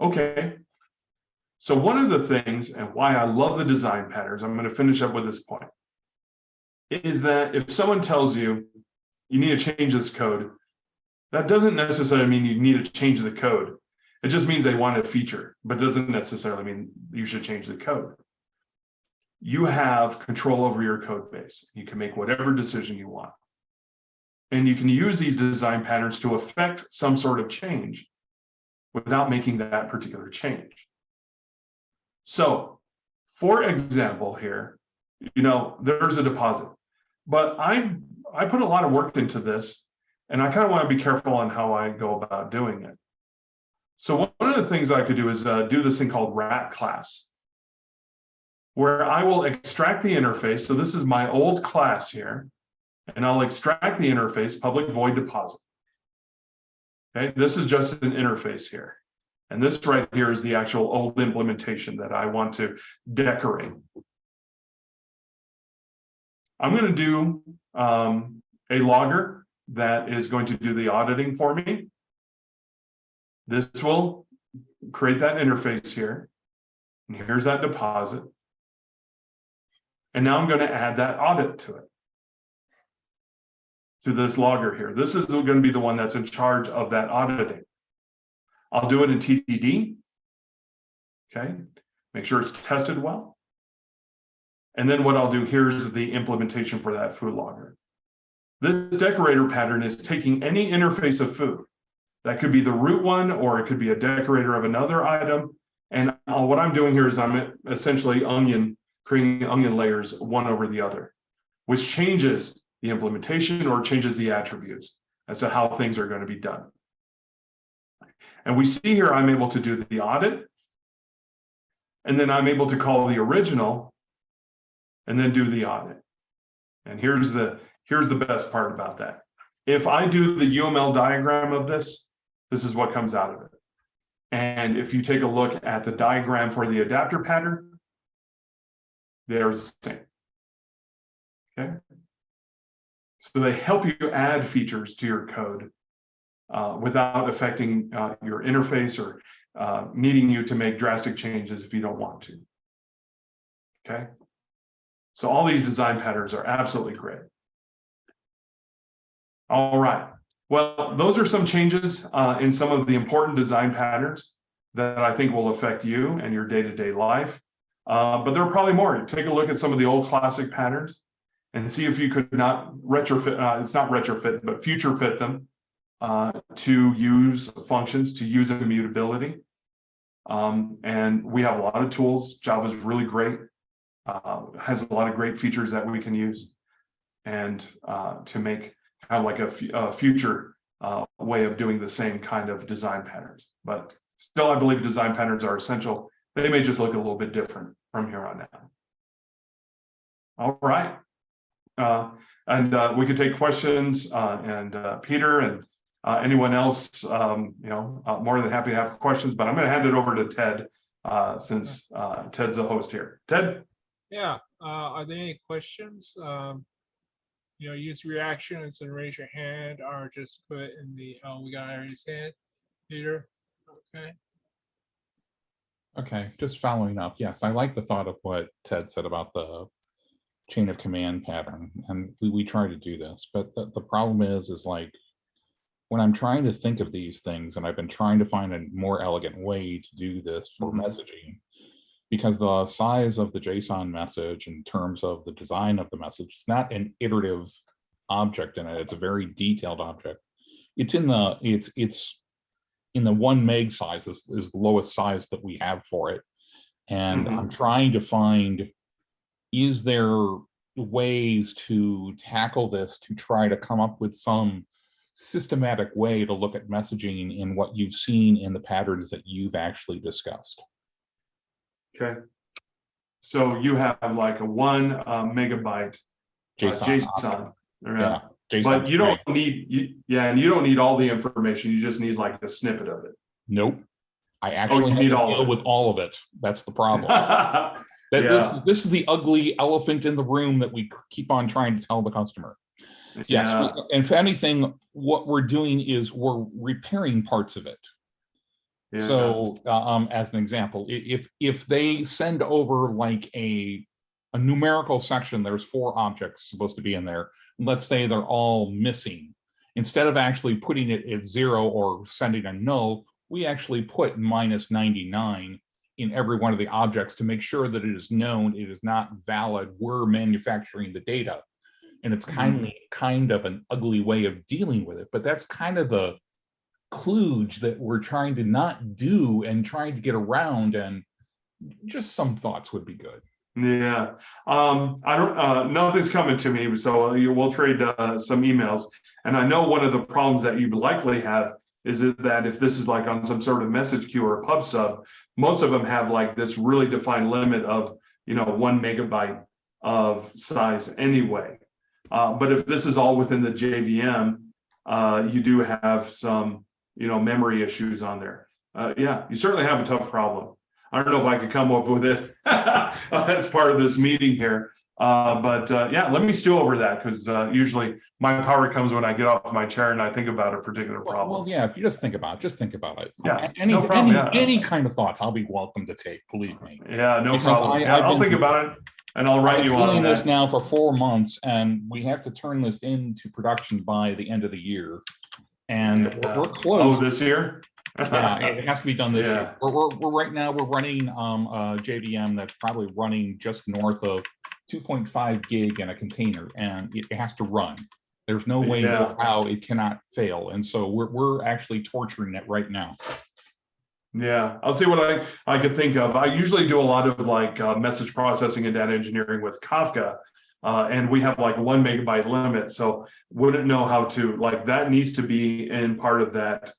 Okay. So one of the things, and why I love the design patterns, I'm going to finish up with this point, is that if someone tells you you need to change this code, that doesn't necessarily mean you need to change the code. It just means they want a feature, but doesn't necessarily mean you should change the code. You have control over your code base. You can make whatever decision you want. And you can use these design patterns to affect some sort of change without making that particular change. So, for example, here, there's a deposit, but I put a lot of work into this, and I kind of want to be careful on how I go about doing it. So one of the things I could do is do this thing called rat class, where I will extract the interface. So this is my old class here. and I'll extract the interface, public void deposit. Okay, this is just an interface here. And this right here is the actual old implementation that I want to decorate. I'm going to do a logger that is going to do the auditing for me. This will create that interface here. And here's that deposit. And now I'm going to add that audit to it, to this logger here. This is going to be the one that's in charge of that auditing. I'll do it in TDD. Okay, make sure it's tested well. And then what I'll do, here's the implementation for that food logger. This decorator pattern is taking any interface of food. That could be the root one, or it could be a decorator of another item. And what I'm doing here is I'm essentially creating onion layers one over the other, which changes the implementation or changes the attributes as to how things are going to be done. And we see here I'm able to do the audit, and then I'm able to call the original and then do the audit. And here's the best part about that. If I do the UML diagram of this, this is what comes out of it. And if you take a look at the diagram for the adapter pattern, there's the same. Okay. So they help you add features to your code without affecting your interface or needing you to make drastic changes if you don't want to. Okay. So all these design patterns are absolutely great. All right. Well, those are some changes in some of the important design patterns that I think will affect you and your day-to-day life. But there are probably more. Take a look at some of the old classic patterns and see if you could not retrofit, it's not retrofit, but future fit them to use functions, to use immutability. And we have a lot of tools. Java is really great, has a lot of great features that we can use, and to make kind of like a future way of doing the same kind of design patterns. But still, I believe design patterns are essential. They may just look a little bit different from here on out. All right. And we could take questions, and Peter and anyone else, more than happy to have questions, but I'm going to hand it over to Ted since Ted's the host here. Ted? Yeah, are there any questions? Use reactions and raise your hand, or just put in the, we got Ari's hand. Peter, okay. Okay, just following up. Yes, I like the thought of what Ted said about the chain of command pattern, and we try to do this, but the problem is like when I'm trying to think of these things, and I've been trying to find a more elegant way to do this for messaging, because the size of the JSON message in terms of the design of the message, it's not an iterative object in it. It's a very detailed object. It's in the it's in the 1 meg size is the lowest size that we have for it. And I'm trying to find, is there ways to tackle this to try to come up with some systematic way to look at messaging in what you've seen in the patterns that you've actually discussed? Okay. So you have like a 1 megabyte JSON. Yeah. JSON, but you don't need, and you don't need all the information. You just need like a snippet of it. Nope. I actually need have to deal with all of it. That's the problem. This is the ugly elephant in the room that we keep on trying to tell the customer. Yes, and if anything, what we're doing is we're repairing parts of it. Yeah. So, as an example, if they send over like a numerical section, there's 4 objects supposed to be in there. Let's say they're all missing. Instead of actually putting it at 0 or sending a null, we actually put -99 in every one of the objects to make sure that it is known, it is not valid, we're manufacturing the data. And it's kind of an ugly way of dealing with it, but that's kind of the kludge that we're trying to not do and trying to get around, and just some thoughts would be good. Yeah, I don't, nothing's coming to me, so we'll trade some emails. And I know one of the problems that you likely have is that if this is like on some sort of message queue or a pub sub, most of them have like this really defined limit of 1 megabyte of size anyway. But if this is all within the JVM, you do have some, memory issues on there. Yeah, you certainly have a tough problem. I don't know if I could come up with it as part of this meeting here. But yeah, let me stew over that, because usually my power comes when I get off my chair and I think about a particular problem. Well, yeah, if you just think about it. Yeah, Any, no problem, any kind of thoughts, I'll be welcome to take, believe me. Yeah, no Because problem. Yeah, I'll think about it and I'll write you I've been on doing this that. now for 4 months, and we have to turn this into production by the end of the year. And we're close. Oh, this year? Yeah, it has to be done this Yeah. year. We're right now, we're running a JVM that's probably running just north of 2.5 gig in a container, and it has to run. There's no way Yeah. how it cannot fail. And so we're actually torturing it right now. Yeah, I'll see what I could think of. I usually do a lot of like message processing and data engineering with Kafka. And we have like 1 megabyte limit. So wouldn't know how to, like, that needs to be in part of that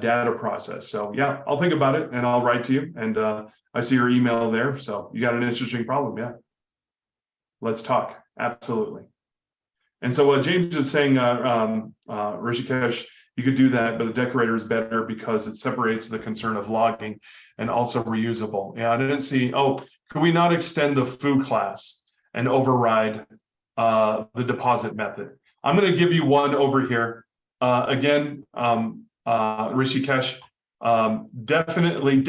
data process. So yeah, I'll think about it and I'll write to you. And I see your email there. So you got an interesting problem. Yeah. Let's talk. Absolutely. And so what James is saying, Rishikesh, you could do that, but the decorator is better because it separates the concern of logging and also reusable. Yeah, I didn't see, oh, could we not extend the foo class and override the deposit method? I'm going to give you one over here. Again, Rishikesh, definitely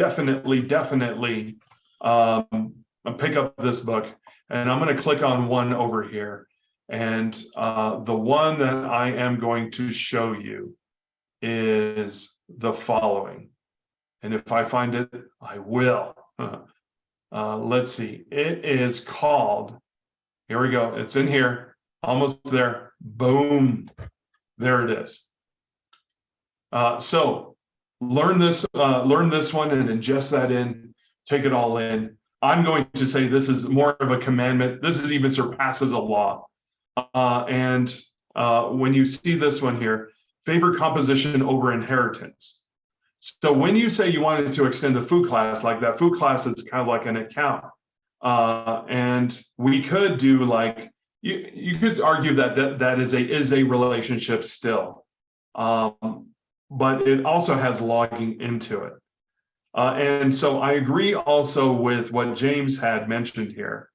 pick up this book. And I'm going to click on one over here. And the one that I am going to show you is the following. And if I find it, I will. Let's see. It is called, here we go. It's in here, almost there. Boom. There it is. So learn this one and ingest that in, take it all in. I'm going to say this is more of a commandment. This is even surpasses a law. And when you see this one here, favor composition over inheritance. So when you say you wanted to extend the foo class, like that foo class is kind of like an account. And we could do like, you could argue that is a relationship still. But it also has logging into it. And so I agree also with what James had mentioned here.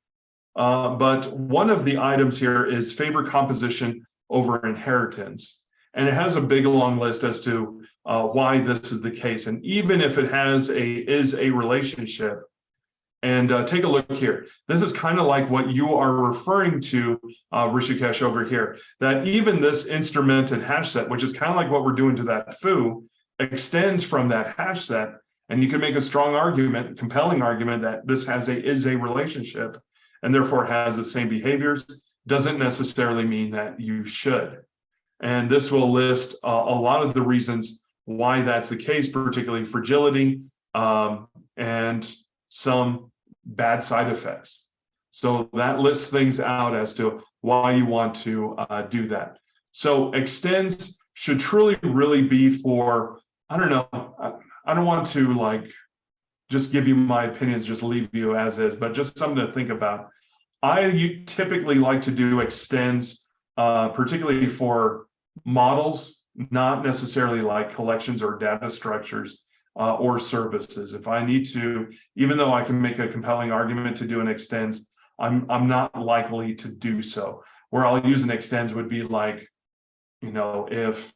But one of the items here is favor composition over inheritance. And it has a big long list as to why this is the case. And even if it is a relationship, and take a look here. This is kind of like what you are referring to, Rishikesh, over here, that even this instrumented hash set, which is kind of like what we're doing to that foo, extends from that hash set. And you can make a strong argument, compelling argument, that this is a relationship and therefore has the same behaviors. Doesn't necessarily mean that you should. And this will list a lot of the reasons why that's the case, particularly fragility and some bad side effects. So that lists things out as to why you want to do that. So extends should truly really be for, I don't know, I don't want to like just give you my opinions, just leave you as is, but just something to think about. I typically like to do extends, particularly for models, not necessarily like collections or data structures or services. If I need to, even though I can make a compelling argument to do an extends, I'm not likely to do so. Where I'll use an extends would be like, if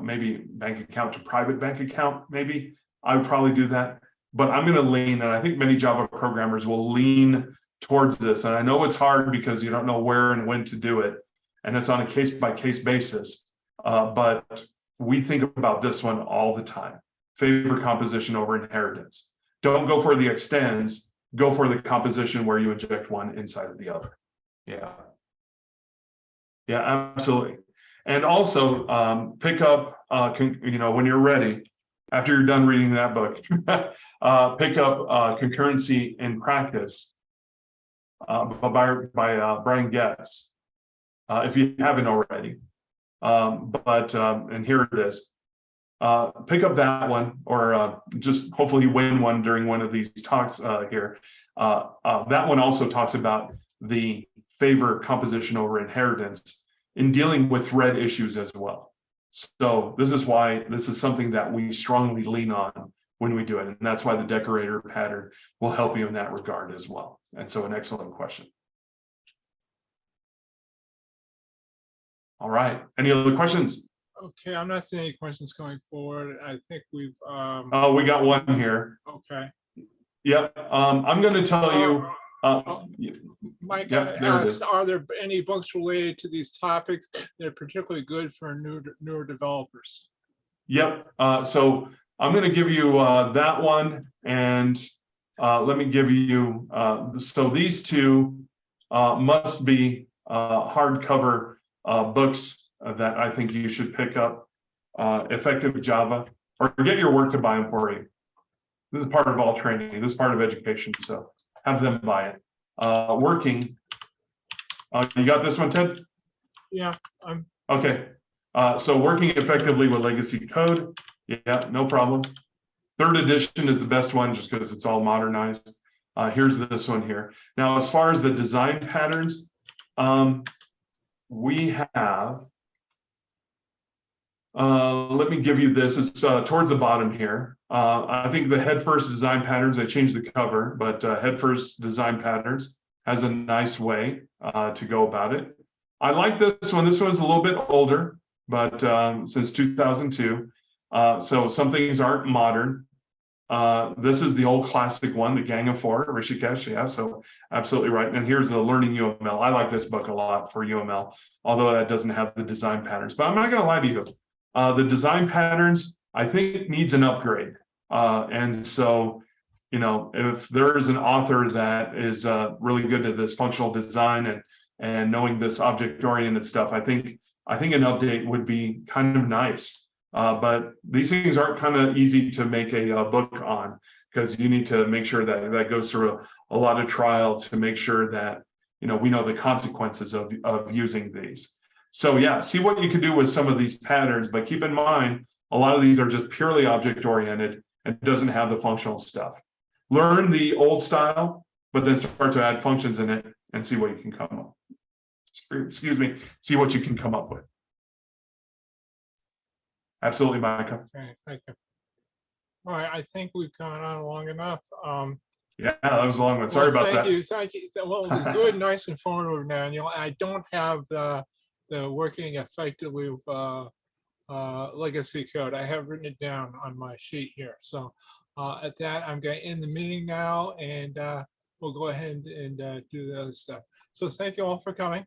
maybe bank account to private bank account, maybe I would probably do that. But I'm going to lean, and I think many Java programmers will lean towards this. And I know it's hard because you don't know where and when to do it, and it's on a case-by-case basis. But we think about this one all the time. Favor composition over inheritance. Don't go for the extends, go for the composition where you inject one inside of the other. Yeah, absolutely. And also pick up, when you're ready, after you're done reading that book, pick up Concurrency in Practice by Brian Getz, if you haven't already. And here it is. Pick up that one, or just hopefully win one during one of these talks here. That one also talks about the favor composition over inheritance in dealing with thread issues as well. So this is why this is something that we strongly lean on when we do it. And that's why the decorator pattern will help you in that regard as well. And so an excellent question. All right, any other questions? Okay, I'm not seeing any questions going forward. I think we've, Oh, we got one here. okay. Yep, I'm going to tell you. Mike Yep, there it is. asked, are there any books related to these topics that are particularly good for newer developers? Yep, so I'm going to give you that one, and let me give you, so these two must be hardcover books that I think you should pick up. Effective Java, or get your work to buy them for you. This is part of all training, this is part of education, so have them buy it. Working, you got this one, Ted? Yeah, Okay, so working effectively with legacy code, yeah, no problem. Third edition is the best one just because it's all modernized. Here's this one here. Now, as far as the design patterns, we have, let me give you this. It's towards the bottom here. I think the head first design patterns, I changed the cover, but head first design patterns has a nice way to go about it. I like this one. This one's a little bit older, but since 2002. So some things aren't modern. This is the old classic one, the Gang of Four, Rishikesh. Yeah, so absolutely right. And here's the Learning UML. I like this book a lot for UML, although that doesn't have the design patterns. But I'm not going to lie to you. The design patterns, I think, needs an upgrade. And so, you know, if there is an author that is really good at this functional design and knowing this object-oriented stuff, I think an update would be kind of nice. But these things aren't kind of easy to make a book on, because you need to make sure that that goes through a lot of trial to make sure that, you know, we know the consequences of using these. So yeah, see what you can do with some of these patterns, but keep in mind, a lot of these are just purely object-oriented and doesn't have the functional stuff. Learn the old style, but then start to add functions in it and see what you can come up. Excuse me, see what you can come up with. Absolutely, Micah. okay, thank you. All right, I think we've gone on long enough. Yeah, that was a long one. Sorry about that. Thank you. Well, it was good, nice, informative, Daniel. I don't have the working effectively with legacy code. I have written it down on my sheet here. So at that, I'm going to end the meeting now, and we'll go ahead and do the other stuff. So thank you all for coming.